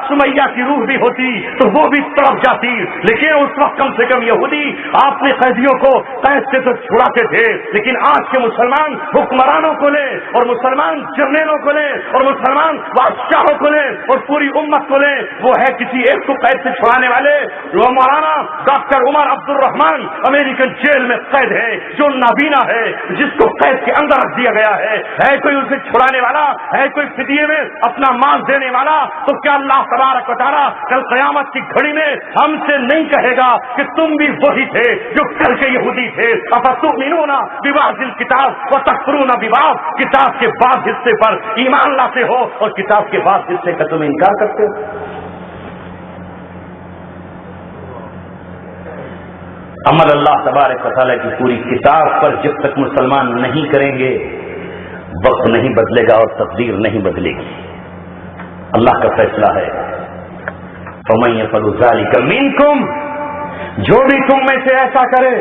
سمیہ کی روح بھی ہوتی تو وہ بھی تڑپ جاتی. لیکن اس وقت کم سے کم یہودی آپ نے قیدیوں کو قید سے تو چھڑاتے تھے. لیکن آج کے مسلمان حکمرانوں کو لیں اور مسلمان جرنیلوں کو لیں اور مسلمان بادشاہوں کو لیں اور پوری امت کو لیں, وہ ہے کسی ایک کو قید سے چھڑانے والے. وہ مولانا ڈاکٹر عمر عبد الرحمان امریکن جیل میں قید ہے, جو نابینا ہے, جس کو قید کے اندر رکھ دیا گیا ہے. کوئی اسے چھڑانے والا, ہے کوئی فدیے میں اپنا مال دینے والا؟ تو کیا اللہ تبارک و تعالیٰ کل قیامت کی گھڑی میں ہم سے نہیں کہے گا کہ تم بھی وہی تھے جو کل کے یہودی تھے؟ افتؤمنون ببعض الکتاب وتکفرون ببعض, کتاب کے بعض حصے پر ایمان لاتے ہو اور کتاب کے بعض حصے کا تم انکار کرتے ہو. عمل اللہ تبارک و تعالیٰ کی پوری کتاب پر جب تک مسلمان نہیں کریں گے وقت نہیں بدلے گا اور تقدیر نہیں بدلے گی. اللہ کا فیصلہ ہے فَمَن يَفْعَلْ ذَلِكَ مِنكُمْ, جو بھی تم میں سے ایسا کرے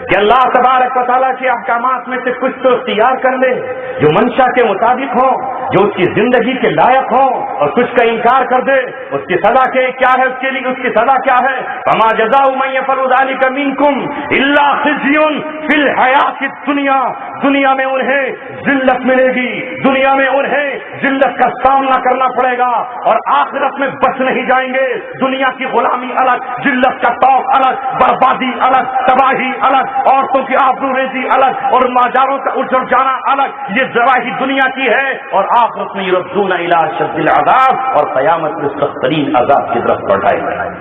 کہ اللہ تبارک و تعالیٰ کے احکامات میں سے کچھ تو اختیار کر لے جو منشا کے مطابق ہو, جو اس کی زندگی کے لائق ہو, اور کچھ کا انکار کر دے, اس کی سزا کیا ہے, اس کے لیے اس کی سزا کیا ہے؟ فَمَا جَزَاءُ مَن يَفْعَلُ ذَلِكَ مِنكُمْ إِلَّا خِزْيٌ فِي الْحَيَاةِ الدُّنْيَا, دنیا میں انہیں ذلت ملے گی, دنیا میں انہیں ذلت کا سامنا کرنا پڑے گا اور آخرت میں بچ نہیں جائیں گے. دنیا کی غلامی الگ, ذلت کا طوق الگ, بربادی الگ, تباہی الگ, عورتوں کی آبرو ریزی الگ اور ماجاروں کا اجڑ جانا الگ. یہ ذراہی دنیا کی ہے اور آخرت میں یردون الی اشد العذاب, اور قیامت میں سخت ترین عذاب کی طرف پلٹائے جائیں.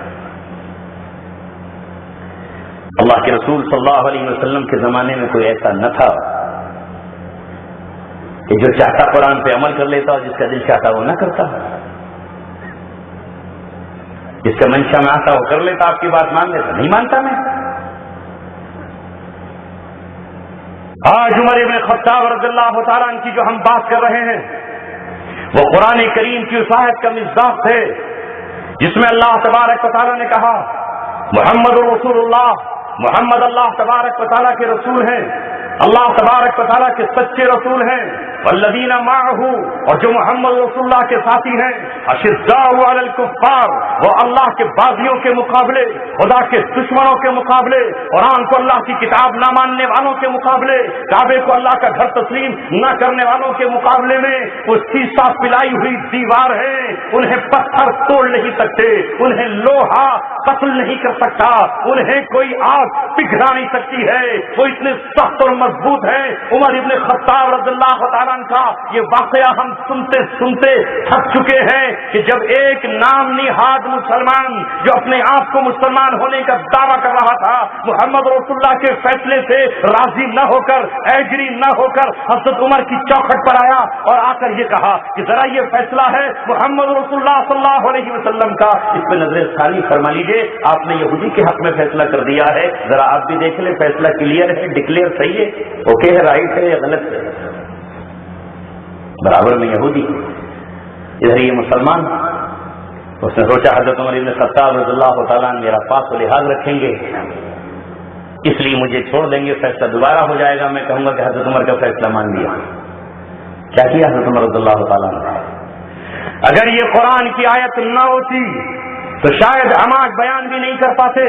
اللہ کے رسول صلی اللہ علیہ وسلم کے زمانے میں کوئی ایسا نہ تھا کہ جو چاہتا قرآن پہ عمل کر لیتا اور جس کا دل چاہتا وہ نہ کرتا, جس کا منشا میں آتا وہ کر لیتا, آپ کی بات مان لیتا. نہیں مانتا میں. آج عمر ابن خطاب رضی اللہ تعالیٰ عنہ کی جو ہم بات کر رہے ہیں وہ قرآن کریم کی اس آیت کا مصداق تھے جس میں اللہ تبارک و تعالیٰ نے کہا محمد رسول اللہ محمد اللہ تبارک و تعالیٰ کے رسول ہیں، اللہ تبارک و تعالیٰ کے سچے رسول ہیں، والذین معہ، اور جو محمد رسول اللہ کے ساتھی ہیں، اشداء علی الکفار، وہ اللہ کے باغیوں کے مقابلے، خدا کے دشمنوں کے مقابلے، قرآن کو اللہ کی کتاب نہ ماننے والوں کے مقابلے، کعبے کو اللہ کا گھر تسلیم نہ کرنے والوں کے مقابلے میں وہ سیسا پلائی ہوئی دیوار ہے، انہیں پتھر توڑ نہیں سکتے، انہیں لوہا قتل نہیں کر سکتا، انہیں کوئی آگ پگھلا نہیں سکتی ہے، وہ اتنے سخت اور مضبوط ہیں۔ عمر ابن خطاب رضی اللہ تعالیٰ عنہ کا یہ واقعہ ہم سنتے سنتے تھک چکے ہیں کہ جب ایک نام نہاد مسلمان جو اپنے آپ کو مسلمان ہونے کا دعویٰ کر رہا تھا، محمد رسول اللہ کے فیصلے سے راضی نہ ہو کر، ایگری نہ ہو کر حضرت عمر کی چوکھٹ پر آیا اور آ کر یہ کہا کہ ذرا یہ فیصلہ ہے محمد رسول اللہ صلی اللہ علیہ وسلم کا، اس پہ نظر ثانی فرما لیجیے، آپ نے یہودی کے حق میں فیصلہ کر دیا ہے، ذرا آپ بھی دیکھ لیں فیصلہ کلیئر ہے، ڈکلیئر صحیح ہے، اوکے ہے، رائٹ ہے یا غلط ہے؟ برابر میں یہودی، ادھر یہ مسلمان۔ اس نے سوچا حضرت عمر ابن خطاب رضی اللہ تعالیٰ عنہ میرا پاس و لحاظ رکھیں گے، اس لیے مجھے چھوڑ دیں گے، فیصلہ دوبارہ ہو جائے گا، میں کہوں گا کہ حضرت عمر کا فیصلہ مان لیا۔ کیا کیا حضرت عمر رضی اللہ تعالیٰ عنہ؟ اگر یہ قرآن کی آیت نہ ہوتی تو شاید ہم آج بیان بھی نہیں کر پاتے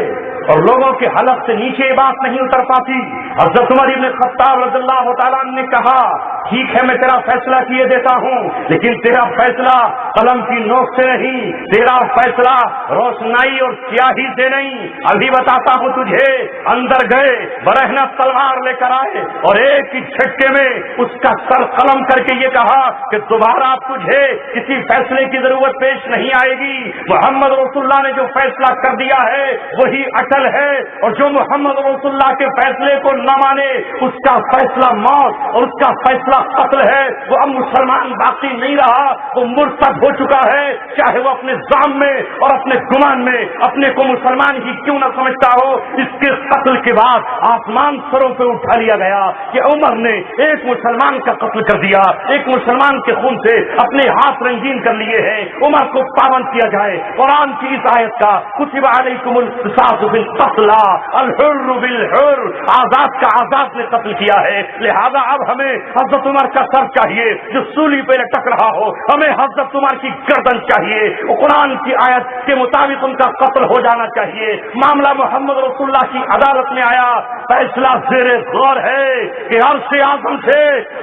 اور لوگوں کے حلق سے نیچے بات نہیں اتر پاتی۔ حضرت عمر ابن خطاب رضی اللہ تعالیٰ عنہ نے کہا ٹھیک ہے میں تیرا فیصلہ کیے دیتا ہوں، لیکن تیرا فیصلہ قلم کی نوک سے نہیں، تیرا فیصلہ روشنائی اور سیاہی سے نہیں۔ ابھی بتاتا ہوں تجھے، اندر گئے، برہنہ تلوار لے کر آئے اور ایک ہی جھٹکے میں اس کا سر قلم کر کے یہ کہا کہ دوبارہ تجھے کسی فیصلے کی ضرورت پیش نہیں آئے گی، محمد رسول اللہ نے جو فیصلہ کر دیا ہے وہی اٹل ہے، اور جو محمد رسول اللہ کے فیصلے کو نہ مانے اس کا فیصلہ موت اور اس کا فیصلہ قتل ہے۔ وہ اب مسلمان باقی نہیں رہا، وہ مرتد ہو چکا ہے، چاہے وہ اپنے زعم میں اور اپنے گمان میں اپنے کو مسلمان ہی کیوں نہ سمجھتا ہو۔ اس کے قتل کے بعد آسمان سروں پہ اٹھا لیا گیا کہ عمر نے ایک مسلمان کا قتل کر دیا، ایک مسلمان کے خون سے اپنے ہاتھ رنگین کر لیے ہیں، عمر کو پابند کیا جائے۔ قرآن کی اس آیت کا کتب علیکم القصاص بالقتل الحر بالحر، آزاد کا آزاد نے قتل کیا ہے، لہذا اب ہمیں حضرت عمر کا سر چاہیے جو سولی پہ لٹک رہا ہو، ہمیں حضرت عمر کی گردن چاہیے، قرآن کی آیت کے مطابق ان کا قتل ہو جانا چاہیے۔ معاملہ محمد رسول اللہ کی عدالت میں آیا، فیصلہ زیر غور ہے کہ عرش اعظم سے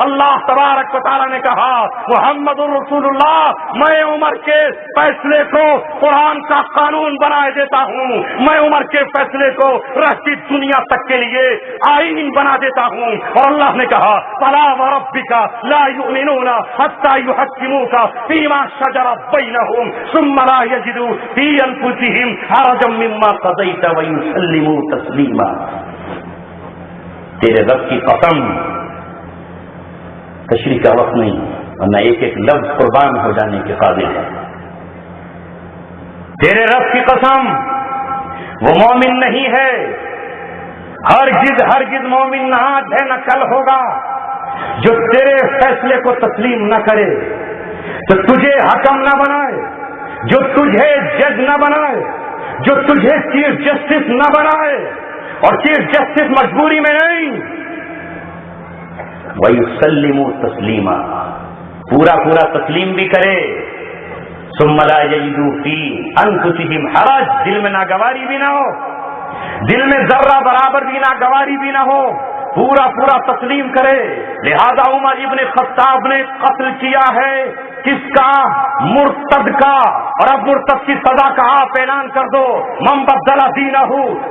اللہ تبارک و تعالیٰ نے کہا محمد رسول اللہ میں عمر کے فیصلے کو قرآن کا قانون بنائے دیتا ہوں، میں عمر کے فیصلے کو رہتی دنیا تک کے لیے آئین بنا دیتا ہوں۔ اور اللہ نے کہا فلا وربک لا یؤمنون حتی یحکموک فیما شجر بینہم ثم لا یجدوا فی انفسہم حرجا مما قضیت ویسلموا تسلیما۔ تیرے رب کی قسم، تشریح کا وقت نہیں ورنہ ایک ایک لفظ قربان ہو جانے کے قابل ہے۔ تیرے رب کی قسم، وہ مومن نہیں ہے، ہرگز ہرگز مومن نہ آج ہے نہ کل ہوگا جو تیرے فیصلے کو تسلیم نہ کرے، جو تجھے حکم نہ بنائے، جو تجھے جج نہ بنائے، جو تجھے چیف جسٹس نہ بنائے، اور چیف جسٹس مجبوری میں نہیں، وَيُسَلِّمُوا تَسْلِيمًا، پورا پورا تسلیم بھی کرے، ثُمَّ لَا يَجِدُوا فِي أَنفُسِهِمْ حَرَج، دل میں ناگواری بھی نہ ہو، دل میں ذرہ برابر بھی ناگواری بھی نہ ہو، پورا پورا تسلیم کرے۔ لہذا عمر ابن خطاب نے قتل کیا ہے کس کا؟ مرتد کا، اور اب مرتد کی سزا کا آپ اعلان کر دو، من بدل دینہ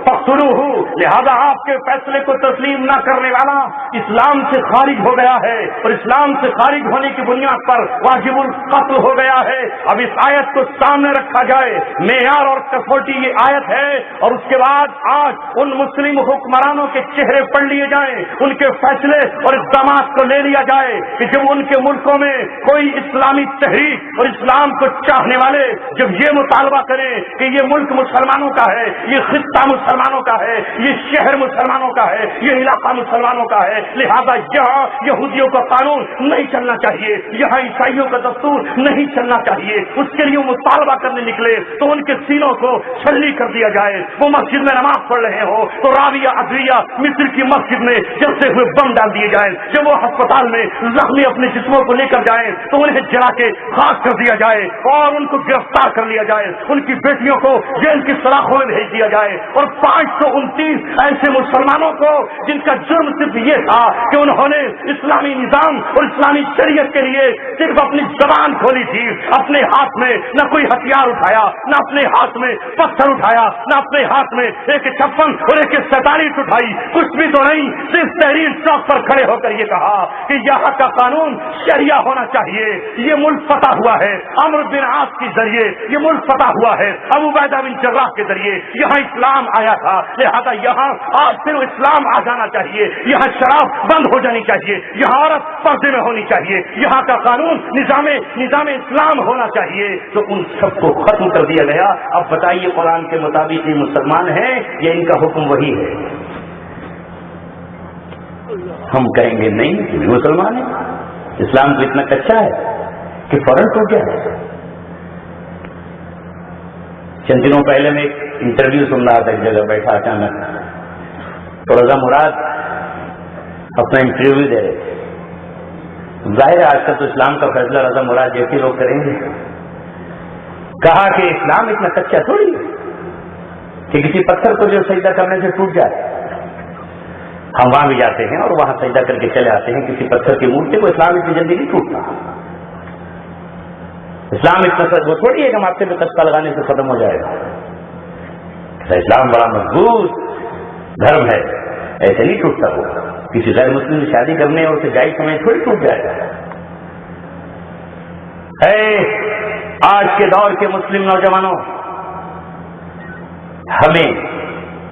فاقتلوہ۔ لہذا آپ کے فیصلے کو تسلیم نہ کرنے والا اسلام سے خارج ہو گیا ہے، اور اسلام سے خارج ہونے کی بنیاد پر واجب القتل ہو گیا ہے۔ اب اس آیت کو سامنے رکھا جائے، معیار اور کسوٹی یہ آیت ہے، اور اس کے بعد آج ان مسلم حکمرانوں کے چہرے پڑھ لیے جائیں، ان کے فیصلے اور اقدامات کو لے لیا جائے کہ جب ان کے ملکوں میں کوئی اسلامی تحریک اور اسلام کو چاہنے والے جب یہ مطالبہ کریں کہ یہ ملک مسلمانوں کا ہے، یہ خطہ مسلمانوں کا ہے، یہ شہر مسلمانوں کا ہے، یہ علاقہ مسلمانوں کا ہے، لہذا یہاں یہودیوں کا قانون نہیں چلنا چاہیے، یہاں عیسائیوں کا دستور نہیں چلنا چاہیے، اس کے لیے مطالبہ کرنے نکلے تو ان کے سینوں کو چھلنی کر دیا جائے۔ وہ مسجد میں نماز پڑھ رہے ہو تو راویہ ادویہ مصر کی مسجد میں جلتے ہوئے بم ڈال دیے جائیں، جب وہ ہسپتال میں زخمی اپنے جسموں کو لے کر جائیں تو انہیں جلا کے خاک کر دیا جائے اور ان کو گرفتار کر لیا جائے، ان کی بیٹیوں کو جیل کی سلاخوں میں بھیج دیا جائے، اور 529 ایسے مسلمانوں کو جن کا جرم صرف یہ تھا کہ انہوں نے اسلامی نظام اور اسلامی شریعت کے لیے صرف اپنی زبان کھولی تھی، اپنے ہاتھ میں نہ کوئی ہتھیار اٹھایا، نہ اپنے ہاتھ میں پتھر اٹھایا، نہ اپنے ہاتھ میں AK-56 اور AK-47 اٹھائی، کچھ بھی تو نہیں، صرف تحریر چوک پر کھڑے ہو کر یہ کہا کہ یہاں کا قانون شریعہ ہونا چاہیے۔ یہ ملک فتح ہوا ہے عمرو بن عاص کے ذریعے، یہ ملک فتح ہوا ہے ابو عبیدہ بن جراح کے ذریعے، یہاں اسلام آیا تھا، لہذا یہاں آج صرف اسلام آ جانا چاہیے، یہاں شراب بند ہو جانی چاہیے، یہاں عورت پردے میں ہونی چاہیے، یہاں کا قانون نظام اسلام ہونا چاہیے، تو ان سب کو ختم کر دیا گیا۔ اب بتائیے قرآن کے مطابق یہ مسلمان ہیں یا ان کا حکم وہی ہے؟ ہم کہیں گے نہیں، یہ مسلمان ہے، اسلام تو اتنا کچا ہے کہ فوراً ٹوٹ گیا۔ چند دنوں پہلے میں ایک انٹرویو سن رہا تھا، ایک جگہ بیٹھا اچانک تو رضا مراد اپنا انٹرویو دے رہے تھے۔ ظاہر ہے آج کل تو اسلام کا فیصلہ رضا مراد جیسے لوگ کریں گے۔ کہا کہ اسلام اتنا کچا تھوڑی ہے کہ کسی پتھر کو جو سجدہ کرنے سے ٹوٹ جائے۔ ہم وہاں بھی جاتے ہیں اور وہاں سجدہ کر کے چلے آتے ہیں کسی پتھر کی مورتی کو، اسلام اتنی جلدی نہیں ٹوٹتا۔ اسلام اتنا وہ تھوڑی ہے کہ ماتھے پہ کچا لگانے سے ختم ہو جائے گا۔ اسلام بڑا مضبوط دھرم ہے، ایسے نہیں ٹوٹتا۔ وہ کسی غیر مسلم سے شادی کرنے اور اسے جائز سمجھ تھوڑی ٹوٹ جائے گا۔ آج کے دور کے مسلم نوجوانوں، ہمیں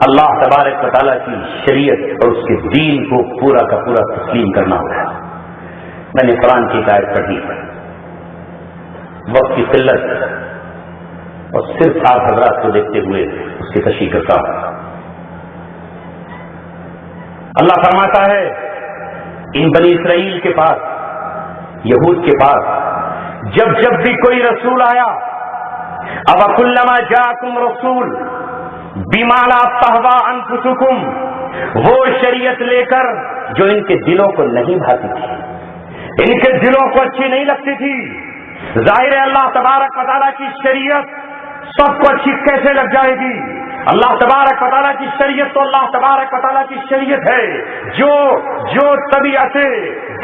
اللہ تبارک و تعالیٰ کی شریعت اور اس کے دین کو پورا کا پورا تسلیم کرنا ہوگا۔ میں نے قرآن کی آیت پڑھی، وقت کی قلت اور صرف آپ حضرات کو دیکھتے ہوئے اس کی تشریح کرتا ہوں۔ اللہ فرماتا ہے ان بنی اسرائیل کے پاس، یہود کے پاس جب بھی کوئی رسول آیا، اب کلما جاءکم رسول بما لا تہوی انفسکم، وہ شریعت لے کر جو ان کے دلوں کو نہیں بھاتی تھی، ان کے دلوں کو اچھی نہیں لگتی تھی۔ ظاہر ہے اللہ تبارک و تعالیٰ کی شریعت سب کو اچھی کیسے لگ جائے گی؟ اللہ تبارک و تعالیٰ کی شریعت تو اللہ تبارک و تعالیٰ کی شریعت ہے جو طبیعتیں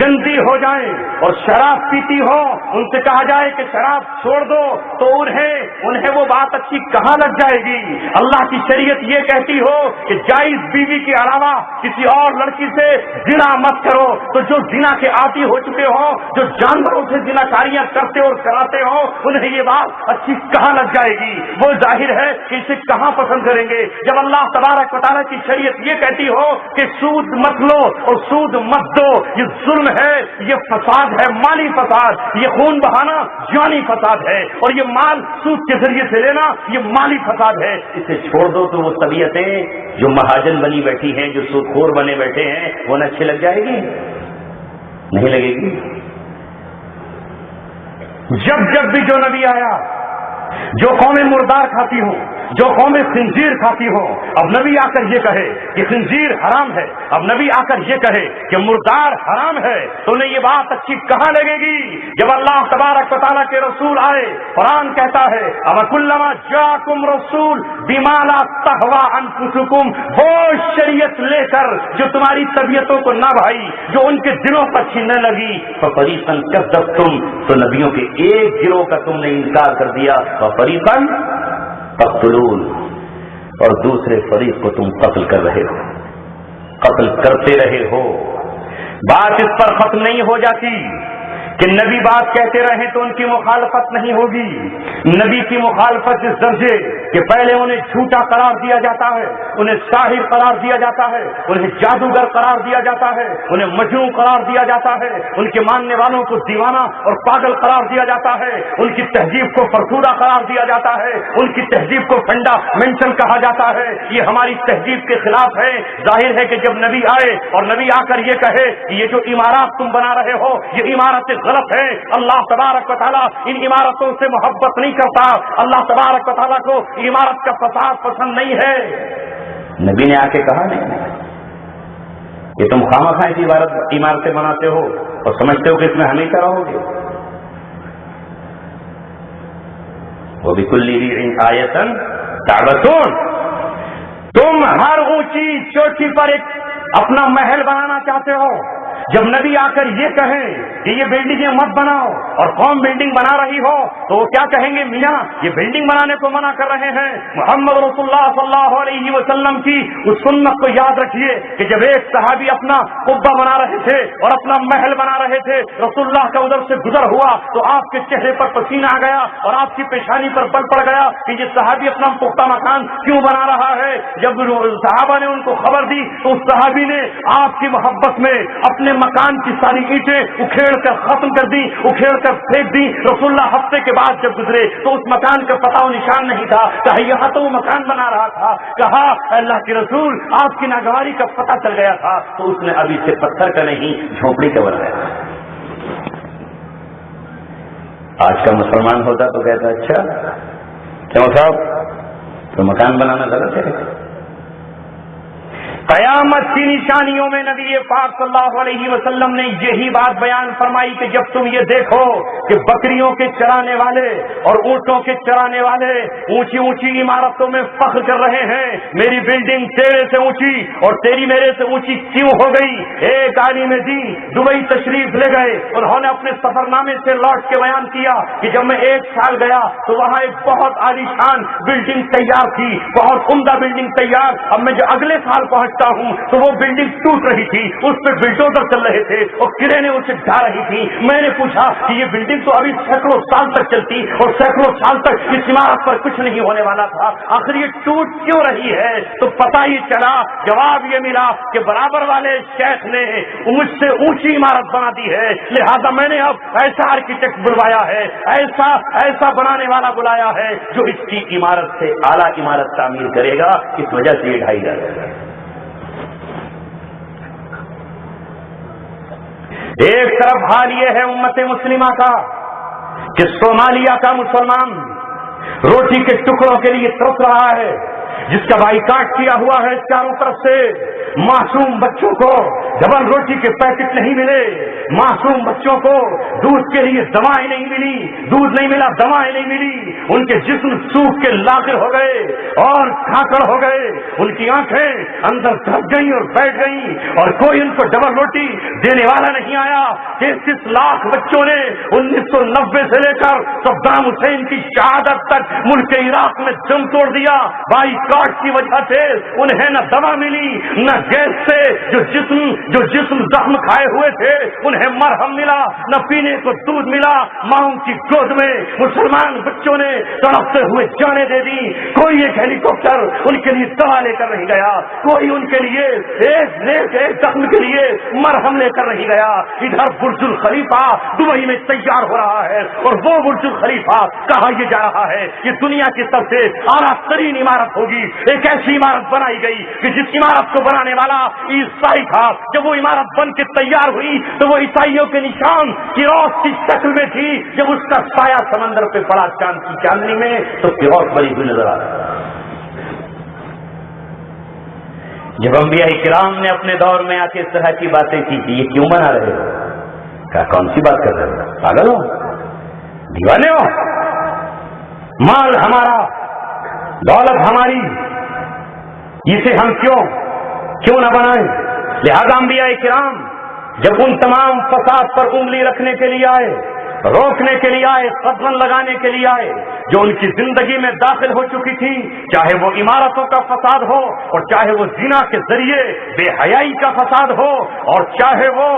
گندی ہو جائیں اور شراب پیتی ہو، ان سے کہا جائے کہ شراب چھوڑ دو تو انہیں وہ بات اچھی کہاں لگ جائے گی؟ اللہ کی شریعت یہ کہتی ہو کہ جائز بیوی کے علاوہ کسی اور لڑکی سے زنا مت کرو، تو جو زنا کے عادی ہو چکے ہو، جو جانوروں سے زنا کاریاں کرتے اور کراتے ہو، انہیں یہ بات اچھی کہاں لگ جائے گی؟ وہ ظاہر ہے کہ اسے کہاں پسند کریں گے؟ جب اللہ تبارک و تعالیٰ کی شریعت یہ کہتی ہو کہ سود مت لو اور سود مت دو، یہ ظلم ہے، یہ فساد ہے، مالی فساد، یہ خون بہانا جانی فساد ہے، اور یہ مال سود کے ذریعے سے لینا یہ مالی فساد ہے، اسے چھوڑ دو تو وہ طبیعتیں جو مہاجن بنی بیٹھی ہیں، جو سود خور بنے بیٹھے ہیں، وہ نہ اچھی لگ جائے گی؟ نہیں لگے گی۔ جب بھی جو نبی آیا، جو قومیں مردار کھاتی ہوں، جو قومیں خنزیر کھاتی ہوں، اب نبی آ کر یہ کہے کہ خنزیر حرام ہے، اب نبی آ کر یہ کہے کہ مردار حرام ہے، تو انہیں یہ بات اچھی کہاں لگے گی؟ جب اللہ تبارک و تعالیٰ کے رسول آئے، قرآن کہتا ہے اب کلما جاءکم رسول بما لا تہوی انفسکم، وہ شریعت لے کر جو تمہاری طبیعتوں کو نہ بھائی، جو ان کے دلوں پر اچھی نہ لگی، ففریقا کذبتم، تو نبیوں کے ایک گروہ کا تم نے انکار کر دیا، ففریقا تقتلون، اور دوسرے فریق کو تم قتل کر رہے ہو، قتل کرتے رہے ہو۔ بات اس پر ختم نہیں ہو جاتی کہ نبی بات کہتے رہیں تو ان کی مخالفت نہیں ہوگی. نبی کی مخالفت اس درجے کہ پہلے انہیں جھوٹا قرار دیا جاتا ہے, انہیں ساحر قرار دیا جاتا ہے, انہیں جادوگر قرار دیا جاتا ہے, انہیں مجنون قرار دیا جاتا ہے, ان کے ماننے والوں کو دیوانہ اور پاگل قرار دیا جاتا ہے, ان کی تہذیب کو فرسودہ قرار دیا جاتا ہے, ان کی تہذیب کو فنڈامنٹل کہا جاتا ہے. یہ ہماری تہذیب کے خلاف ہے. ظاہر ہے کہ جب نبی آئے اور نبی آ کر یہ کہے کہ یہ جو عمارات تم بنا رہے ہو یہ عمارتیں غلط ہے, اللہ تبارک و تعالیٰ ان عمارتوں سے محبت نہیں کرتا, اللہ تبارک و تعالیٰ کو عمارت کا فساد پسند نہیں ہے. نبی نے آ کے کہا نہیں کہ تم خواہ کی عمارتیں بناتے ہو اور سمجھتے ہو کہ اس میں ہمیشہ رہو گے. وَبِكُلِّ رِيعٍ آیَةً تَعْبَثُونَ, تم ہر اونچی چوٹی پر ایک اپنا محل بنانا چاہتے ہو. جب نبی آ کر یہ کہیں کہ یہ بلڈنگیں مت بناؤ اور قوم بلڈنگ بنا رہی ہو تو وہ کیا کہیں گے؟ میاں یہ بلڈنگ بنانے کو منع کر رہے ہیں. محمد رسول اللہ صلی اللہ علیہ وسلم کی اس سنت کو یاد رکھیے کہ جب ایک صحابی اپنا قبہ بنا رہے تھے اور اپنا محل بنا رہے تھے, رسول اللہ کا ادھر سے گزر ہوا تو آپ کے چہرے پر پسینہ آ گیا اور آپ کی پیشانی پر بل پڑ گیا کہ یہ صحابی اپنا پختہ مکان کیوں بنا رہا ہے. جب صحابہ نے ان کو خبر دی تو اس صحابی نے آپ کی محبت میں اپنے مکان کی ساری اینٹیں اکھیڑ کر ختم کر دی, اکھیڑ کر پھینک دی. رسول اللہ ہفتے کے بعد جب گزرے تو اس مکان کا پتہ و نشان نہیں تھا. کہا یہاں تو وہ مکان بنا رہا تھا. کہا اللہ کے رسول آپ کی ناگواری کا پتہ چل گیا تھا تو اس نے ابھی سے پتھر کا نہیں جھونپڑی کا بنایا. آج کا مسلمان ہوتا تو کہتا اچھا کیوں صاحب تو مکان بنانا غلط ہے. قیامت کی نشانیوں میں نبی پاک صلی اللہ علیہ وسلم نے یہی بات بیان فرمائی کہ جب تم یہ دیکھو کہ بکریوں کے چرانے والے اور اونٹوں کے چرانے والے اونچی اونچی عمارتوں میں فخر کر رہے ہیں, میری بلڈنگ تیرے سے اونچی اور تیری میرے سے اونچی کیوں ہو گئی. ایک عالم دین دبئی تشریف لے گئے, انہوں نے اپنے سفر نامے سے لوٹ کے بیان کیا کہ جب میں 1 سال گیا تو وہاں ایک بہت عالیشان بلڈنگ تیار تھی, بہت عمدہ بلڈنگ تیار. اب میں جو اگلے سال پہنچتا ہوں تو وہ بلڈنگ ٹوٹ رہی تھی, اس پہ بلڈوزر چل رہے تھے اور کرینے اسے ڈھا رہی تھی. میں نے پوچھا کہ یہ بلڈنگ تو ابھی سینکڑوں سال تک چلتی اور سینکڑوں سال تک اس عمارت پر کچھ نہیں ہونے والا تھا, آخر یہ ٹوٹ کیوں رہی ہے؟ تو پتہ یہ چلا, جواب یہ ملا کہ برابر والے شیخ نے مجھ سے اونچی عمارت بنا دی ہے, لہذا میں نے اب ایسا آرکیٹیکٹ بلوایا ہے, ایسا بنانے والا بلایا ہے جو اس کی عمارت سے اعلیٰ عمارت تعمیر کرے گا. اس وجہ سے یہ ڈھائی جا رہا ہے. ایک طرف حال یہ ہے امت مسلمہ کا کہ صومالیہ کا مسلمان روٹی کے ٹکڑوں کے لیے ترس رہا ہے, جس کا بائیکاٹ کیا ہوا ہے چاروں طرف سے. معصوم بچوں کو ڈبل روٹی کے پیکٹ نہیں ملے, معصوم بچوں کو دودھ کے لیے دوائیں نہیں ملی, دودھ نہیں ملا, دوائیں نہیں ملی. ان کے جسم سوکھ کے لاغر ہو گئے اور کھاکڑ ہو گئے, ان کی آنکھیں اندر دھس گئی اور بیٹھ گئی اور کوئی ان کو ڈبل روٹی دینے والا نہیں آیا. 33 لاکھ بچوں نے 1990 سے لے کر صدام حسین کی شہادت تک ملک عراق میں دم توڑ دیا. بائیکاٹ کی وجہ سے انہیں نہ دوا ملی نہ گیس سے, جو جسم زخم کھائے ہوئے تھے انہیں مرہم ملا, نہ پینے کو دودھ ملا. ماؤں کی گود میں مسلمان بچوں نے تڑپتے ہوئے جانیں دے دی. کوئی ایک ہیلی کاپٹر ان کے لیے دوا لے کر نہیں گیا, کوئی ان کے لیے ایک زخم کے لیے مرہم لے کر نہیں گیا. ادھر برج الخلیفہ دبئی میں تیار ہو رہا ہے اور وہ برج الخلیفہ کہا یہ جا رہا ہے یہ دنیا کی سب سے اعلیٰ ترین عمارت ہوگی. ایک ایسی عمارت بنائی گئی کہ جس عمارت کو بنانے والا عیسائی تھا. جب وہ عمارت بن کے تیار ہوئی تو وہ عیسائیوں کے نشان کیروس کی شکل میں تھی. جب اس کا سایہ سمندر پہ پڑا چاند کی چاندنی میں تو کیروس بڑی ہوئی نظر آ رہا. جب انبیاء کرام نے اپنے دور میں آ کے اس طرح کی باتیں کی کہ یہ کیوں بنا رہے ہو, کہا کون سی بات کر رہے ہو, پاگل ہو, دیوانے ہو, مال ہمارا, دولت ہماری, اسے ہم کیوں نہ بنائیں. لہذا انبیاء کرام جب ان تمام فساد پر انگلی رکھنے کے لیے آئے روکنے کے لیے آئے، قدغن لگانے کے لیے آئے، جو ان کی زندگی میں داخل ہو چکی تھی، چاہے وہ عمارتوں کا فساد ہو، اور چاہے وہ زنا کے ذریعے بے حیائی کا فساد ہو، اور چاہے وہ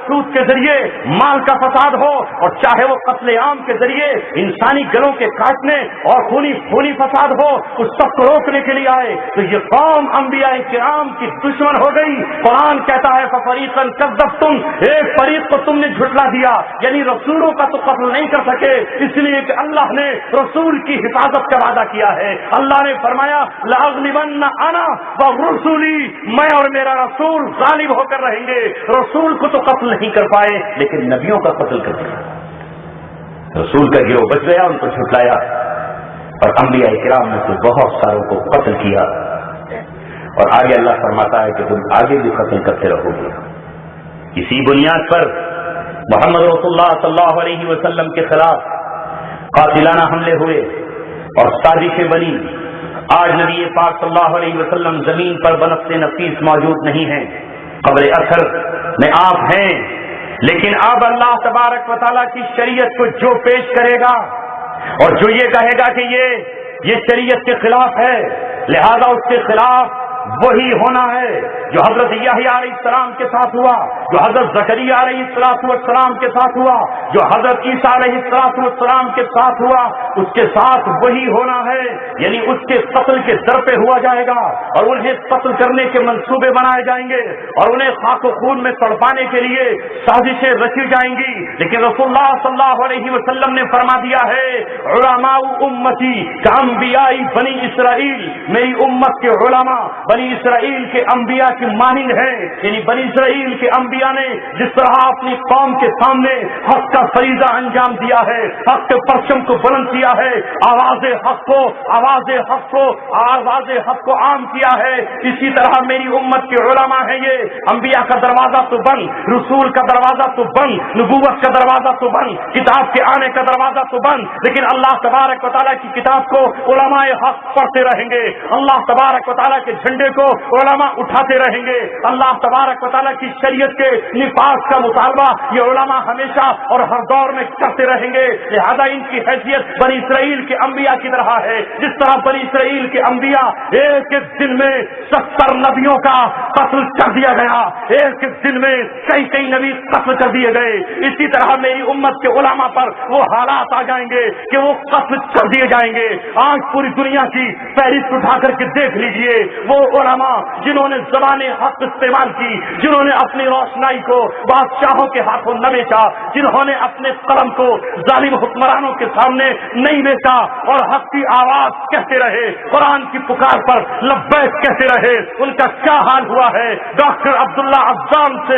سود کے ذریعے مال کا فساد ہو، اور چاہے وہ قتل عام کے ذریعے انسانی گلوں کے کاٹنے اور خونی فساد ہو، اس سب کو روکنے کے لیے آئے تو یہ قوم انبیاء کرام کی دشمن ہو گئی۔ قرآن کہتا ہے فَفَرِيقًا كَذَّبْتُمْ، ایک فریق کو تم نے جھٹلا دیا، یعنی رسولوں کا تو قتل نہیں کر سکے اس لیے کہ اللہ نے رسول کی حفاظت کا وعدہ کیا ہے۔ اللہ نے فرمایا لَأَغْلِبَنَّ أَنَا وَرُسُلِي، میں اور میرا رسول غالب ہو کر رہیں گے۔ رسول کو تو قتل نہیں کر پائے لیکن نبیوں کا قتل کر دیا، رسول کا گروہ بچ گیا، ان کو جھٹلایا، اور انبیاء کرام نے تو بہت ساروں کو قتل کیا، اور آگے اللہ فرماتا ہے کہ تم آگے بھی قتل کرتے رہو گے۔ اسی بنیاد پر محمد رسول اللہ صلی اللہ علیہ وسلم کے خلاف قاتلانہ حملے ہوئے اور سازشیں بنی۔ آج نبی پاک صلی اللہ علیہ وسلم زمین پر بنفس نفیس موجود نہیں ہیں، قبر اثر میں آپ ہیں، لیکن اب اللہ تبارک و تعالیٰ کی شریعت کو جو پیش کرے گا اور جو یہ کہے گا کہ یہ شریعت کے خلاف ہے، لہذا اس کے خلاف وہی ہونا ہے جو حضرت یحییٰ علیہ السلام کے ساتھ ہوا، جو حضرت زکریا علیہ السلام کے ساتھ ہوا، جو حضرت عیسیٰ علیہ السلام کے ساتھ ہوا، اس کے ساتھ وہی ہونا ہے، یعنی اس کے قتل کے در پہ ہوا جائے گا، اور انہیں قتل کرنے کے منصوبے بنائے جائیں گے، اور انہیں خاک و خون میں تڑپانے کے لیے سازشیں رچی جائیں گی۔ لیکن رسول اللہ صلی اللہ علیہ وسلم نے فرما دیا ہے علماء امتی کانبیاء بنی اسرائیل، میری امت کے علماء بنی اسرائیل کے انبیاء کی مانند ہیں، یعنی بنی اسرائیل کے انبیاء نے جس طرح اپنی قوم کے سامنے حق کا فریضہ انجام دیا ہے، حق کے پرچم کو بلند کیا ہے، آواز حق کو عام کیا ہے، اسی طرح میری امت کے علماء ہیں، یہ انبیاء کا دروازہ تو بند، رسول کا دروازہ تو بند، نبوت کا دروازہ تو بند، کتاب کے آنے کا دروازہ تو بند، لیکن اللہ تبارک و تعالیٰ کی کتاب کو علماء حق پڑھتے رہیں گے، اللہ تبارک و تعالیٰ کے جھنڈے کو علماء اٹھاتے رہیں گے، اللہ تبارک و تعالیٰ کی شریعت کے نفاذ کا مطالبہ یہ علماء ہمیشہ اور ہر دور میں کرتے رہیں گے۔ لہذا ان کی حیثیت بنی اسرائیل کے انبیاء کی طرح ہے، جس طرح بنی اسرائیل کے انبیاء ایک ایک دن میں 70 نبیوں کا قتل کر دیا گیا، ایک ایک دن میں کئی نبی قتل کر دیے گئے، اسی طرح میری امت کے علماء پر وہ حالات آ جائیں گے کہ وہ قتل کر دیے جائیں گے۔ آج پوری دنیا کی فہرست اٹھا کر کے دیکھ لیجئے، وہ علماء جنہوں نے زبان حق استعمال کی، جنہوں نے اپنی روشنائی کو بادشاہوں کے ہاتھوں نہ بیچا، جنہوں نے اپنے قلم کو ظالم حکمرانوں کے سامنے نہیں بیچا اور حق کی آواز کہتے رہے، قرآن کی پکار پر لبیک کہتے رہے، ان کا کیا حال ہوا ہے؟ ڈاکٹر عبداللہ افضان سے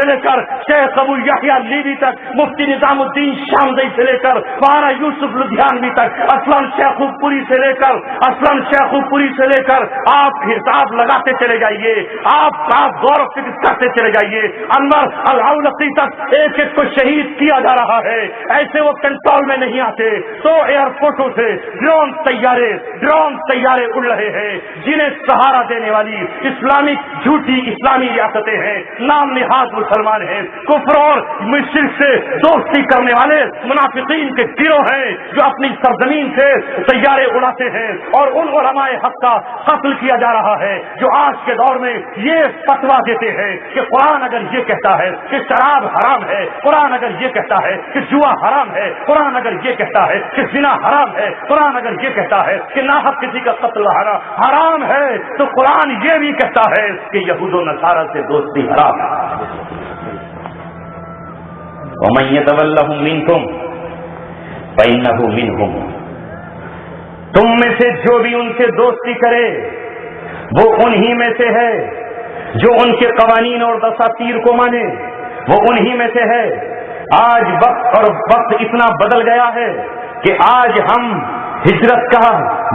لے کر شیخ ابو یحییٰ لیوی تک، مفتی نظام الدین شامدی سے لے کر مولانا یوسف لدھیانوی تک، اسلم شیخو پوری سے لے کر آپ حساب لگاتے چلے جائیے، آپ غور و فکر کرتے چلے جائیے، انور الاولقی تک ایک ایک کو شہید کیا جا رہا ہے، ایسے وہ کنٹرول میں نہیں آتے تو ایئرپورٹوں سے ڈرون تیارے اڑ رہے ہیں، جنہیں سہارا دینے والی جھوٹی اسلامی ریاستیں ہیں، نام نہاد مسلمان ہیں، کفر اور مشرک سے دوستی کرنے والے منافقین کے گروہ ہیں جو اپنی سرزمین سے طیارے اڑاتے ہیں، اور ان علماء حق کا قتل کیا جا رہا ہے جو آج کے دور میں یہ فتویٰ دیتے ہیں کہ قرآن اگر یہ کہتا ہے کہ شراب حرام ہے، قرآن اگر یہ کہتا ہے کہ جوا حرام ہے، قرآن اگر یہ کہتا ہے کہ زنا حرام ہے، قرآن اگر یہ کہتا ہے کہ ناحق کسی کا قتل حرام ہے، تو قرآن یہ بھی کہتا ہے کہ یہود و نصارہ سے دوستی حرام ہے۔ وَمَن يَتَوَلَّهُم مِّنكُمْ فَإِنَّهُ مِنْهُمْ، تم میں سے جو بھی ان سے دوستی کرے وہ انہی میں سے ہے، جو ان کے قوانین اور دساتیر کو مانے وہ انہی میں سے ہے۔ آج وقت اتنا بدل گیا ہے کہ آج ہم ہجرت کا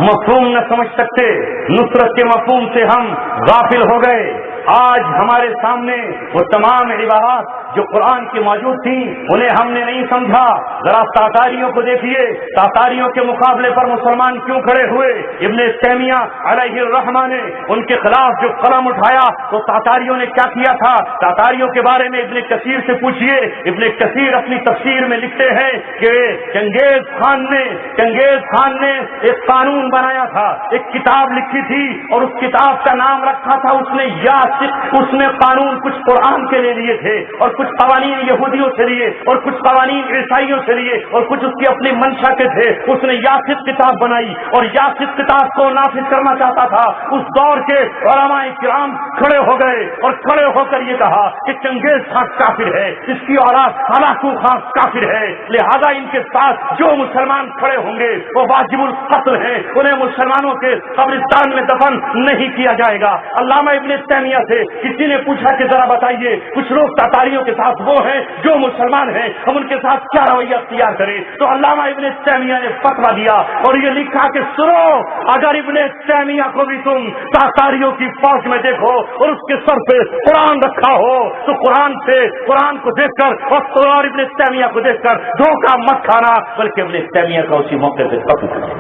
مفہوم نہ سمجھ سکتے، نصرت کے مفہوم سے ہم غافل ہو گئے، آج ہمارے سامنے وہ تمام عبارات جو قرآن کی موجود تھیں انہیں ہم نے نہیں سمجھا. ذرا تاتاریوں کو دیکھیے, تاتاریوں کے مقابلے پر مسلمان کیوں کھڑے ہوئے. ابن تیمیہ علیہ الرحمہ نے ان کے خلاف جو قلم اٹھایا تو تاتاریوں نے کیا کیا تھا. تاتاریوں کے بارے میں ابن کثیر سے پوچھیے. ابن کثیر اپنی تفسیر میں لکھتے ہیں کہ چنگیز خان نے ایک قانون بنایا تھا, ایک کتاب لکھی تھی اور اس کتاب کا نام رکھا تھا اس نے قانون کچھ قرآن کے لے لیے تھے اور کچھ قوانین یہودیوں سے لیے اور کچھ قوانین عیسائیوں سے لیے اور کچھ اس کی اپنی منشا کے تھے. اس نے یاسق کتاب بنائی اور یاسق کتاب کو نافذ کرنا چاہتا تھا. اس دور کے علماء کرام کھڑے ہو گئے اور کھڑے ہو کر یہ کہا کہ چنگیز خان کافر ہے, اس کی اولاد ہلاکو خان کافر ہے, لہذا ان کے ساتھ جو مسلمان کھڑے ہوں گے وہ واجب القتل ہیں, انہیں مسلمانوں کے قبرستان میں دفن نہیں کیا جائے گا. علامہ ابن تیمیہ سے کسی نے پوچھا کہ ذرا بتائیے کچھ لوگ تاتاریوں کے ساتھ وہ ہیں جو مسلمان ہیں, ہم ان کے ساتھ کیا رویہ اختیار کریں. تو علامہ ابن تیمیہ نے فتویٰ دیا اور یہ لکھا کہ سنو, اگر ابن تیمیہ کو بھی تم تاتاریوں کی فوج میں دیکھو اور اس کے سر پہ قرآن رکھا ہو تو قرآن کو دیکھ کر اور ابن تیمیہ کو دیکھ کر دھوکہ مت کھانا, بلکہ ابن تیمیہ کا اسی موقع پہ قتل کرنا.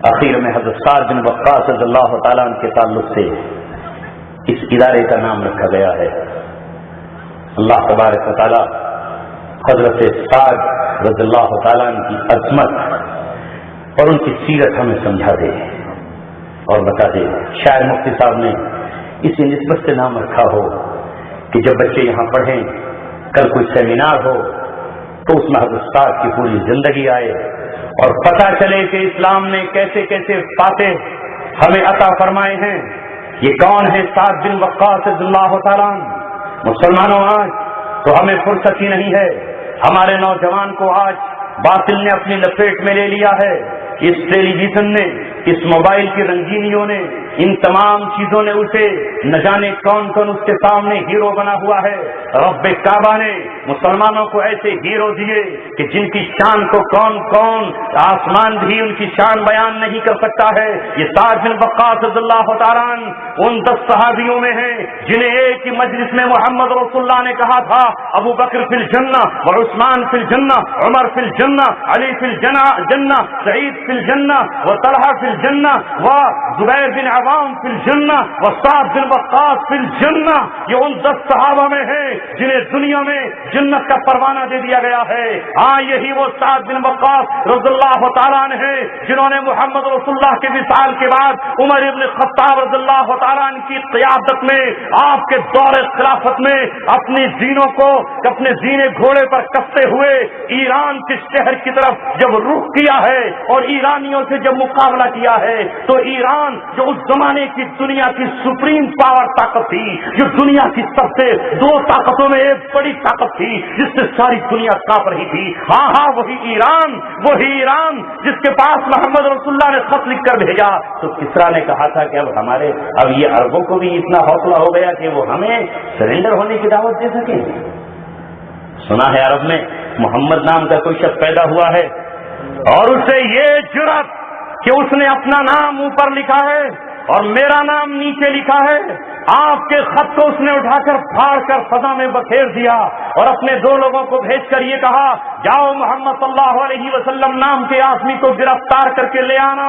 آخر میں حضرت سعد بن وقاص رضی اللہ تعالیٰ عنہ کے تعلق سے اس ادارے کا نام رکھا گیا ہے. اللہ تبارک و تعالیٰ حضرت سعد رضی اللہ تعالیٰ عنہ کی عظمت اور ان کی سیرت ہمیں سمجھا دے اور بتا دے. شاعر مفتی صاحب نے اسی نسبت سے نام رکھا ہو کہ جب بچے یہاں پڑھیں, کل کوئی سیمینار ہو تو اس میں حضرت سعد کی پوری زندگی آئے اور پتہ چلے کہ اسلام نے کیسے کیسے فاتح ہمیں عطا فرمائے ہیں. یہ کون ہے سعد بن وقاص رضی اللہ تعالیٰ عنہ. مسلمانوں, آج تو ہمیں فرصت ہی نہیں ہے. ہمارے نوجوان کو آج باطل نے اپنی لپیٹ میں لے لیا ہے. اس ٹیلی ویژن نے, اس موبائل کی رنگینیوں نے, ان تمام چیزوں نے اسے نہ جانے کون کون اس کے سامنے ہیرو بنا ہوا ہے. رب کعبہ نے مسلمانوں کو ایسے ہیرو دیے کہ جن کی شان کو کون کون آسمان بھی ان کی شان بیان نہیں کر سکتا ہے. یہ سعد بن وقاص رضی اللہ تعالیٰ عنہ ان 10 صحابیوں میں ہیں جنہیں ایک ہی مجلس میں محمد رسول اللہ نے کہا تھا ابو بکر فی الجنہ و عثمان فی الجنہ, عمر فی الجنہ, علی فی الجنہ, سعید فی الجنہ و طلحہ فی الجنہ و زبیر بن عوام فی الجنہ و سعد بن وقاص فی الجنہ. یہ ان 10 صحابہ میں ہیں جنہیں دنیا میں جنت کا پروانہ دے دیا گیا ہے. ہاں, یہی وہ سعد بن وقاص رضی اللہ تعالیٰ عنہ ہیں جنہوں نے محمد رسول اللہ کے وصال کے بعد عمر ابن خطاب رضی اللہ تعالیٰ عنہ کی قیادت میں, آپ کے دور خلافت میں اپنی زینوں کو اپنے زینے گھوڑے پر کستے ہوئے ایران کے شہر کی طرف جب رخ کیا ہے اور ایرانیوں سے جب مقابلہ کیا ہے تو ایران جو اس زمانے کی دنیا کی سپریم پاور طاقت تھی, جو دنیا کی سب سے 2 طاقتوں میں ایک بڑی طاقت تھی جس سے ساری دنیا کانپ رہی تھی, وہی ایران جس کے پاس محمد رسول اللہ نے خط لکھ کر بھیجا تو کسرا نے کہا تھا کہ اب یہ عربوں کو بھی اتنا حوصلہ ہو گیا کہ وہ ہمیں سرنڈر ہونے کی دعوت دے سکیں. سنا ہے عرب میں محمد نام کا کوئی شخص پیدا ہوا ہے اور اسے یہ جرأت کہ اس نے اپنا نام اوپر لکھا ہے اور میرا نام نیچے لکھا ہے. آپ کے خط کو اس نے اٹھا کر پھاڑ کر فضا میں بکھیر دیا اور اپنے 2 لوگوں کو بھیج کر یہ کہا جاؤ محمد صلی اللہ علیہ وسلم نام کے آدمی کو گرفتار کر کے لے آنا,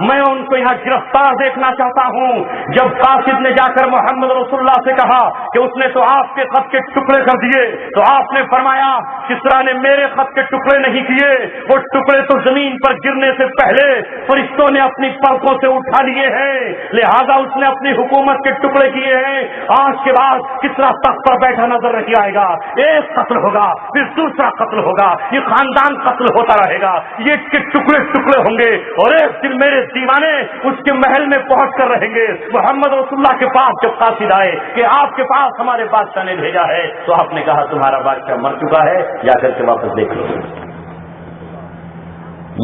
میں ان کو یہاں گرفتار دیکھنا چاہتا ہوں. جب قاصد نے جا کر محمد رسول اللہ سے کہا کہ اس نے تو آپ کے خط کے ٹکڑے کر دیے, تو آپ نے فرمایا کسرا نے میرے خط کے ٹکڑے نہیں کیے, وہ ٹکڑے تو زمین پر گرنے سے پہلے فرشتوں نے اپنی پلکوں سے اٹھا لیے ہیں, لہذا اس نے اپنی حکومت کے ٹکڑے کیے ہیں. آج کے بعد کسرا تخت پر بیٹھا نظر نہیں آئے گا, ایک قتل ہوگا پھر دوسرا قتل ہوگا, یہ خاندان قتل ہوتا رہے گا, یہ کے ٹکڑے ٹکڑے ہوں گے اور ایک دن میرے دیوانے اس کے محل میں پہنچ کر رہیں گے. محمد رسول اللہ کے پاس جب قاصد آئے کہ آپ کے پاس ہمارے بادشاہ نے بھیجا ہے, تو آپ نے کہا تمہارا بادشاہ مر چکا ہے, جا کر کے واپس دیکھ لو.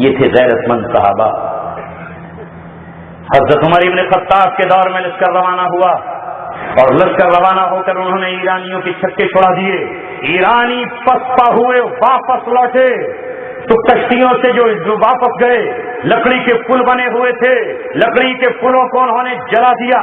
یہ تھے غیرت مند صحابہ. حضرت عمر ابن خطاب کے دور میں لشکر روانہ ہوا اور لشکر روانہ ہو کر انہوں نے ایرانیوں کے چھکے چھوڑا دیے. ایرانی پسپا ہوئے واپس لوٹے تو کشتیوں سے جو واپس گئے لکڑی کے پل بنے ہوئے تھے، لکڑی کے پلوں کو انہوں نے جلا دیا،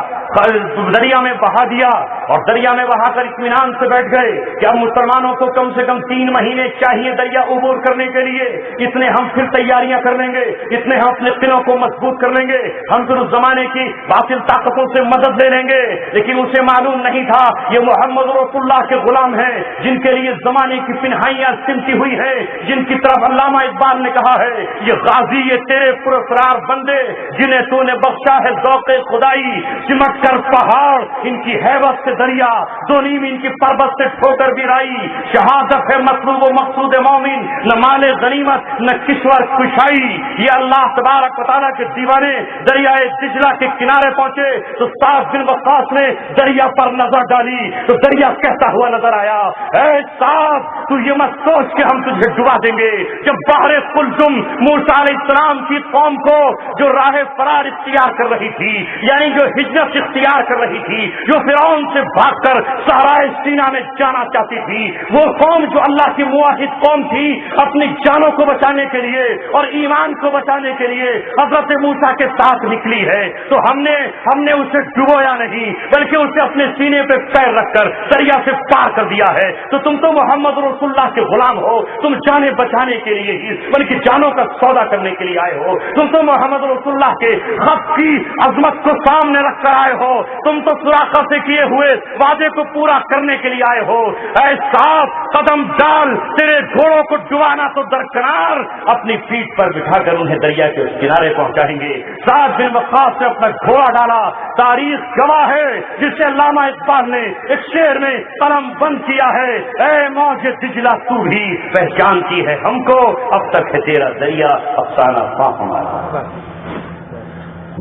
دریا میں بہا دیا، اور دریا میں بہا کر اطمینان سے بیٹھ گئے کہ اب مسلمانوں کو کم سے کم 3 مہینے چاہیے دریا عبور کرنے کے لیے، اتنے ہم پھر تیاریاں کر لیں گے، اتنے ہم اپنے قلعوں کو مضبوط کر لیں گے، ہم پھر اس زمانے کی باطل طاقتوں سے مدد لے لیں گے۔ لیکن اسے معلوم نہیں تھا یہ محمد رسول اللہ کے غلام ہیں، جن کے لیے زمانے کی پنہائیاں سمٹی ہوئی ہیں، جن کی طرف علامہ اقبال نے کہا ہے یہ غازی یہ تیرے پراسرار بندے جنہیں تو نے بخشا ہے ذوق خدائی، سمٹ کر پہاڑ ان کی ہیبت سے دریا، دو نیم ان کی پربت سے ٹھوکر گرائی، شہادت ہے مطلوب و مقصود مومن، نہ مال غنیمت نہ کشور کشائی۔ یہ اللہ تبارک و تعالیٰ کے دیوانے دریائے دجلہ کے کنارے پہنچے تو سعد بن وقاص نے دریا پر نظر ڈالی تو دریا کہتا ہوا نظر آیا، اے سعد تو یہ مت سوچ کہ ہم تجھے ڈبا دیں گے۔ جب بحر قلزم موسیٰ علیہ السلام کی قوم کو جو راہ فرار اختیار کر رہی تھی، یعنی جو ہجرت اختیار کر رہی تھی، جو فرعون سے بھاگ کر صحرائے سینا میں جانا چاہتی تھی، وہ قوم جو اللہ کی موحد قوم تھی، اپنی جانوں کو بچانے کے لیے اور ایمان کو بچانے کے لیے حضرت موسیٰ کے ساتھ نکلی ہے، تو ہم نے اسے ڈبویا نہیں بلکہ اسے اپنے سینے پہ پیر رکھ کر دریا سے پار کر دیا ہے۔ تو تم تو محمد رسول اللہ کے غلام ہو، تم جانیں بچانے کے لیے ہی بلکہ جانوں کا سودا کرنے کے لیے آئے ہو، تم تو محمد رسول اللہ کے خط کی عظمت کو سامنے رکھ کر آئے ہو، تم تو سراقہ سے کیے ہوئے وعدے کو پورا کرنے کے لیے آئے ہو۔ اے سعد قدم ڈال، تیرے گھوڑوں کو ڈبانا تو درکنار، اپنی پیٹھ پر بٹھا کر انہیں دریا کے اس کنارے پہنچائیں گے۔ سعد بن وقاص نے اپنا گھوڑا ڈالا، تاریخ گواہ ہے جسے علامہ اقبال نے ایک شعر میں قلم بند کیا ہے، اے موج دجلہ تو بھی پہچانتی ہے ہم کو، اب تک ہے تیرا دریا افسانہ پاک ہمارا۔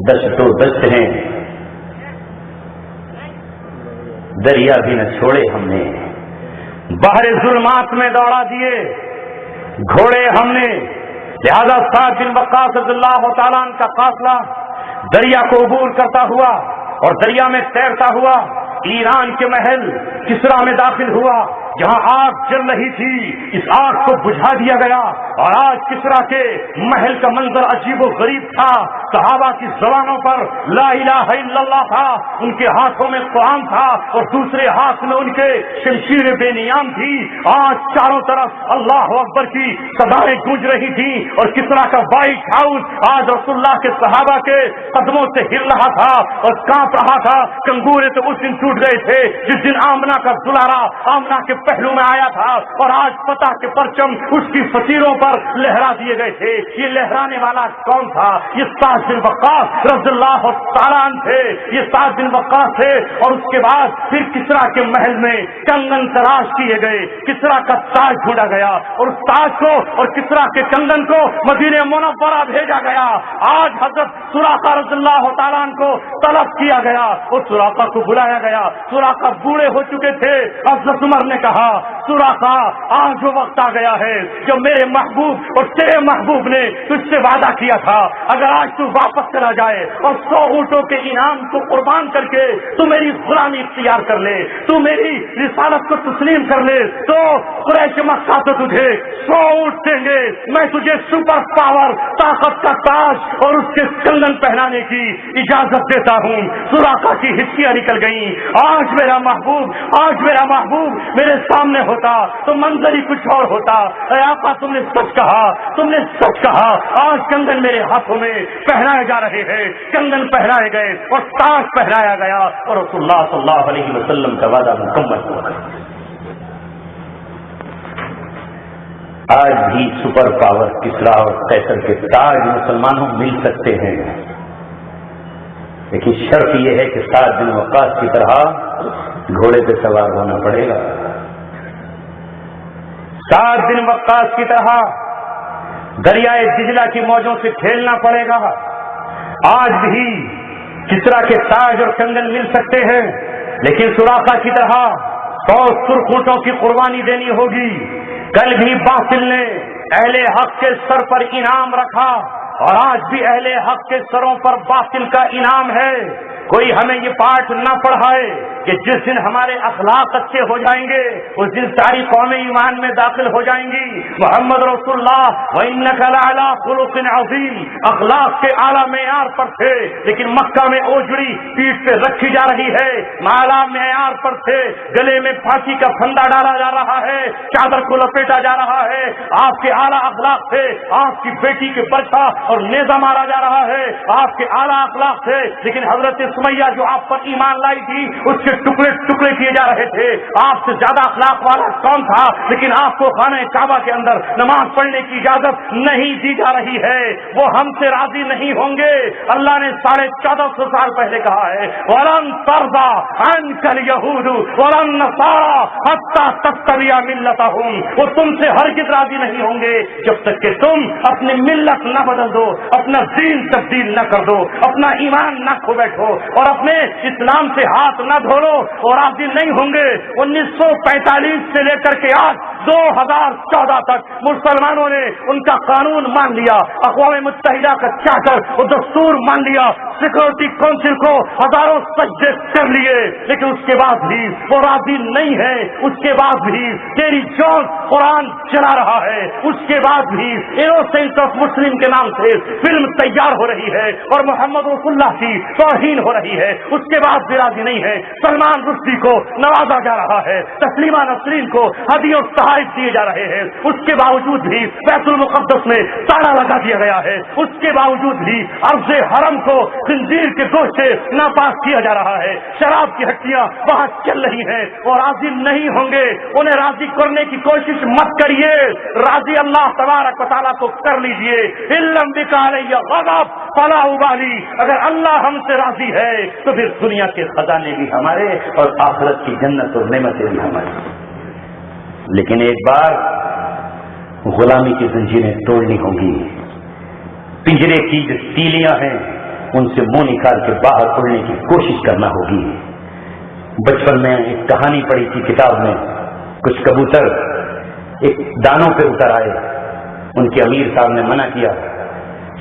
دشت و دشت ہیں دریا بھی نہ چھوڑے ہم نے، بحر ظلمات میں دوڑا دیے گھوڑے ہم نے، لہذا سعد بن وقاص رضی اللہ تعالیٰ عنہ کا قافلہ دریا کو عبور کرتا ہوا اور دریا میں تیرتا ہوا ایران کے محل کسرا میں داخل ہوا، جہاں آگ جل رہی تھی اس آگ کو بجھا دیا گیا، اور آج کسرا کے محل کا منظر عجیب و غریب تھا، صحابہ کی زبانوں پر لا الہ الا اللہ تھا، ان کے ہاتھوں میں قرآن تھا اور دوسرے ہاتھ میں ان کے شمشیر بے نیام تھی، آج چاروں طرف اللہ اکبر کی صدائیں گونج رہی تھی، اور کسرا کا وائٹ ہاؤس آج رسول اللہ کے صحابہ کے قدموں سے ہل رہا تھا اور کانپ رہا تھا۔ کنگورے تو اس دن ٹوٹ گئے تھے جس دن آمنہ کا دلارا آمنہ کے پہلو میں آیا تھا، اور آج فتح کے پرچم اس کی فصیلوں پر لہرا دیے گئے تھے۔ یہ لہرانے والا کون تھا؟ یہ سعد بن وقاص رضی اللہ تعالیٰ عنہ تھے، یہ سعد بن وقاص تھے، اور اس کے بعد پھر کسرا کے محل میں کنگن تراش کیے گئے، کسرا کا تاج ڈھونڈا گیا، اور اس تاج کو اور کسرا کے کنگن کو مدینہ منورہ بھیجا گیا۔ آج حضرت سراقہ رضی اللہ تعالیٰ عنہ کو طلب کیا گیا اور سراقہ کو بلایا گیا، سراقہ بوڑھے ہو چکے تھے، حضرت عمر نے کہا سراقہ آج وہ وقت آ گیا ہے جو میرے محبوب اور تیرے محبوب نے تجھ سے وعدہ کیا تھا، اگر آج تو واپس چلا جائے اور 100 اونٹوں کے انعام کو قربان کر کے تو میری غلامی اختیار کر لے، تو میری رسالت کو تسلیم کر لے، تو قریش مکہ تو تجھے 100 اونٹ دیں گے، میں تجھے سپر پاور طاقت کا تاج اور اس کے کنگن پہنانے کی اجازت دیتا ہوں۔ سراقہ کی ہچکیاں نکل گئیں، آج میرا محبوب میرے سامنے ہوتا تو منظر ہی کچھ اور ہوتا۔ اے آقا تم نے سچ کہا، آج کنگن میرے ہاتھوں میں پہنائے جا رہے ہیں، کنگن پہنائے گئے اور تاج پہنایا گیا، اور رسول اللہ صلی اللہ علیہ وسلم کا وعدہ مکمل ہو گیا۔ آج بھی سپر پاور کسرا اور قیصر کے تاج مسلمانوں مل سکتے ہیں، لیکن شرط یہ ہے کہ سعد بن وقاص کی طرح گھوڑے پہ سوار ہونا پڑے گا، سعد بن وقاص کی طرح دریائے دجلہ کی موجوں سے کھیلنا پڑے گا۔ آج بھی کسرا کے تاج اور کنگن مل سکتے ہیں، لیکن سراقہ کی طرح 100 سرخ اونٹوں کی قربانی دینی ہوگی۔ کل بھی باطل نے اہل حق کے سر پر انعام رکھا، اور آج بھی اہل حق کے سروں پر باطل کا انعام ہے۔ کوئی ہمیں یہ پاٹ نہ پڑھائے کہ جس دن ہمارے اخلاق اچھے ہو جائیں گے اس دن ساری قومیں ایمان میں داخل ہو جائیں گی. محمد رسول اللہ وَإِنَّكَ لَعَلَىٰ خُلُقٍ عَظِيمٍ اخلاق کے اعلیٰ معیار پر تھے، لیکن مکہ میں اوجڑی پیٹھ پہ رکھی جا رہی ہے. اعلیٰ معیار پر تھے، گلے میں پھانسی کا پھندا ڈالا جا رہا ہے، چادر کو لپیٹا جا رہا ہے. آپ کے اعلیٰ اخلاق تھے، آپ کی بیٹی کے برچھا اور نیزہ مارا جا رہا ہے. آپ کے اعلیٰ اخلاق تھے، لیکن حضرت سمیہ جو آپ پر ایمان لائی تھی اس کے ٹکڑے ٹکڑے کیے جا رہے تھے. آپ سے زیادہ اخلاق والا کون تھا؟ لیکن آپ کو خانہ کعبہ کے اندر نماز پڑھنے کی اجازت نہیں دی جا رہی ہے. وہ ہم سے راضی نہیں ہوں گے. اللہ نے 1450 سال پہلے کہا ہے وَلَن تَرْضَىٰ عَنْكَ الْيَهُودُ وَلَا النَّصَارَىٰ حَتَّىٰ تَتَّبِعَ مِلَّتَهُمْ. وہ تم سے ہرگز راضی نہیں ہوں گے جب تک کہ تم اپنی ملت نہ بدل دو، اپنا دین تبدیل نہ کر دو، اپنا ایمان نہ کھو بیٹھو اور اپنے اسلام سے ہاتھ نہ دھو لو. اور راضی نہیں ہوں گے. 1945 سے لے کر کے آج 2014 تک مسلمانوں نے ان کا قانون مان لیا، اقوام متحدہ کا چارٹر اور دستور مان لیا، سیکورٹی کونسل کو ہزاروں سجدے کر لیے، لیکن اس کے بعد بھی وہ راضی نہیں ہے. اس کے بعد بھی تیری جون قرآن چلا رہا ہے. اس کے بعد بھی انوسینٹ آف مسلم کے نام سے فلم تیار ہو رہی ہے اور محمد رسول اللہ کی توہین ہو رہی ہے. اس کے بعد بھی راضی نہیں ہے. سلمان رشدی کو نوازا جا رہا ہے، تسلیمہ نسرین کو ہدیے اور تحائف دیے جا رہے ہیں. اس کے باوجود بھی بیت المقدس میں تالا لگا دیا گیا ہے. اس کے باوجود بھی عرض حرم کو خنزیر کے گوشت سے ناپاک کیا جا رہا ہے. شراب کی ہٹیاں وہاں چل رہی ہیں اور راضی نہیں ہوں گے. انہیں راضی کرنے کی کوشش مت کریے، راضی اللہ تبارک و تعالیٰ کو کر لیجیے. علم بکالیہ غضب فلا ابالی. اگر اللہ ہم سے راضی ہے تو پھر دنیا کے خزانے بھی ہمارے اور آخرت کی جنت اور نعمتیں بھی ہماری. لیکن ایک بار غلامی کی زنجیریں توڑنی ہوں گی. پنجرے کی جو تیلیاں ہیں ان سے منہ نکال کے باہر اڑنے کی کوشش کرنا ہوگی. بچپن میں ایک کہانی پڑھی تھی کتاب میں، کچھ کبوتر ایک دانوں پہ اتر آئے. ان کے امیر صاحب نے منع کیا،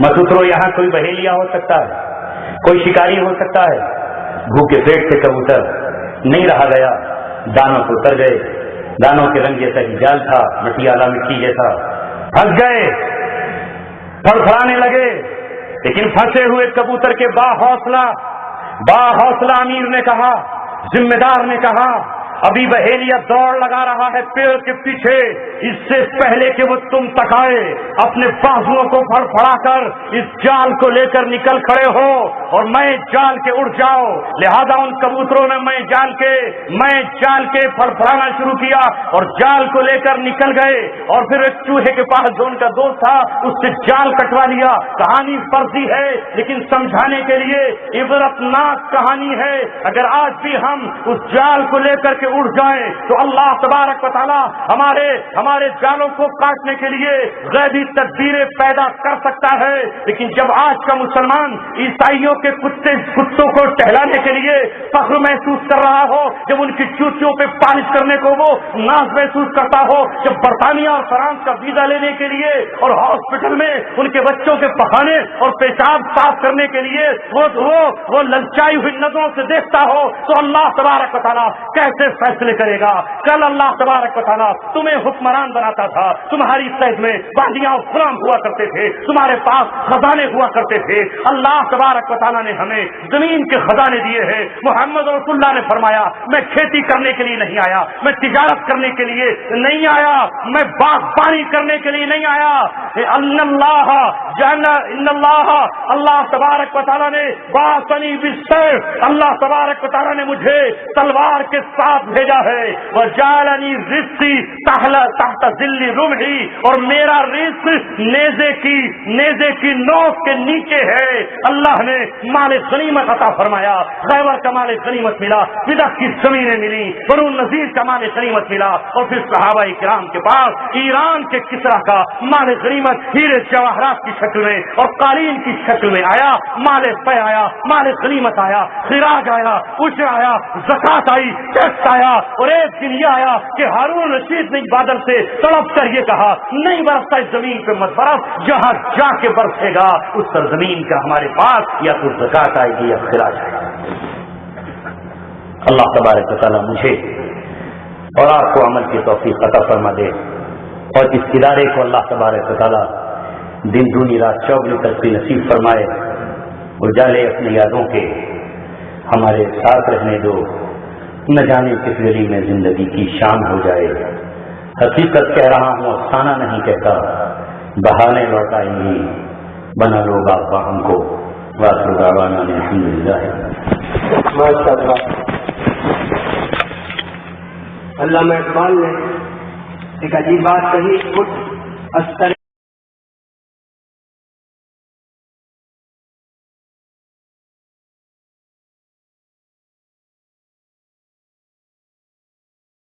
مت اترو، یہاں کوئی بہیلیا ہو سکتا ہے، کوئی شکاری ہو سکتا ہے. بھوکے پیٹ سے کبوتر نہیں رہا گیا، دانوں پہ اتر گئے. دانوں کے رنگ جیسا ہی جال تھا، مٹیالہ مٹی جیسا. پھنس گئے، پھڑپھڑانے لگے. لیکن پھنسے ہوئے کبوتر کے باحوصلہ امیر نے کہا، ذمہ دار نے کہا، ابھی بہیلیا دوڑ لگا رہا ہے پیڑ کے پیچھے، اس سے پہلے کہ وہ تم تک آئے اپنے بازوؤں کو پھڑپھڑا کر اس جال کو لے کر نکل کھڑے ہو اور میں جال کے اڑ جاؤ. لہذا ان کبوتروں نے میں جال کے پھڑپھڑانا شروع کیا اور جال کو لے کر نکل گئے. اور پھر ایک چوہے کے پاس جو ان کا دوست تھا اس سے جال کٹوا لیا. کہانی فرضی ہے لیکن سمجھانے کے لیے عبرتناک کہانی ہے. اگر آج بھی ہم اس جال کو لے کر کے اڑ جائیں تو اللہ تبارک و تعالیٰ ہمارے جالوں کو کاٹنے کے لیے غیبی تدبیریں پیدا کر سکتا ہے. لیکن جب آج کا مسلمان عیسائیوں کے کتوں کو ٹہلانے کے لیے فخر محسوس کر رہا ہو، جب ان کی چوٹیوں پہ پالش کرنے کو وہ ناز محسوس کرتا ہو، جب برطانیہ اور فرانس کا ویزا لینے کے لیے اور ہاسپٹل میں ان کے بچوں کے پخانے اور پیشاب صاف کرنے کے لیے وہ للچائی ہوئی نظروں سے دیکھتا ہو، تو اللہ تبارک و تعالیٰ کیسے فیصلے کرے گا؟ کل اللہ تبارک و تعالیٰ تمہیں حکمران بناتا تھا، تمہاری قید میں باندیاں اور غلام ہوا کرتے تھے، تمہارے پاس خزانے ہوا کرتے تھے. اللہ تبارک و تعالیٰ نے ہمیں زمین کے خزانے دیے ہیں. محمد رسول اللہ نے فرمایا میں کھیتی کرنے کے لیے نہیں آیا، میں تجارت کرنے کے لیے نہیں آیا، میں باغبانی کرنے کے لیے نہیں آیا. اللہ تبارک و تعالیٰ نے باسنی بالسیف، اللہ تبارک و تعالیٰ نے مجھے تلوار کے ساتھ بھیجا ہے. وجعلنی رزقی تحت ذل رمحی، اور میرا رزق نیزے کی نوک کے نیچے ہے. اللہ نے مال غنیمت عطا فرمایا. خیبر کا مال غنیمت ملا، بدر کی زمینیں ملی، بنو نذیر کا مال غنیمت ملا، اور پھر صحابہ کرام کے پاس ایران کے کسرا کا مال غنیمت ہیرے جواہرات کی شکل میں اور قالین کی شکل میں آیا. مال پے آیا، مال غنیمت آیا، خراج آیا، عشر آیا، زکات آئی، ٹیکس آیا. اور ایک دن یہ آیا کہ ہارون رشید نے بادل سے تڑپ کر یہ کہا نہیں برستا اس زمین پہ مت برف، جہاں جا کے برسے گا اس سرزمین کا ہمارے پاس یا تو زکات آئے گی یا خراج آئے گا. اللہ تبارک و تعالیٰ مجھے اور آپ کو عمل کی توفیق عطا فرما دے، اور اس ادارے کو اللہ تبارک و تعالیٰ دن دونی رات چوگنی ترقی نصیب فرمائے، اجالے اپنی یادوں کے ہمارے ساتھ رہنے دو، نہ جانے کس گلی میں زندگی کی شام ہو جائے۔ حقیقت کہہ رہا ہوں، افسانہ نہیں کہتا، بہانے لوٹائیں گی، بنا لو باپ ہم کو۔ وآخر دعوانا الحمدللہ۔ ماشاء اللہ، علامہ اقبال نے ایک عجیب بات کہی،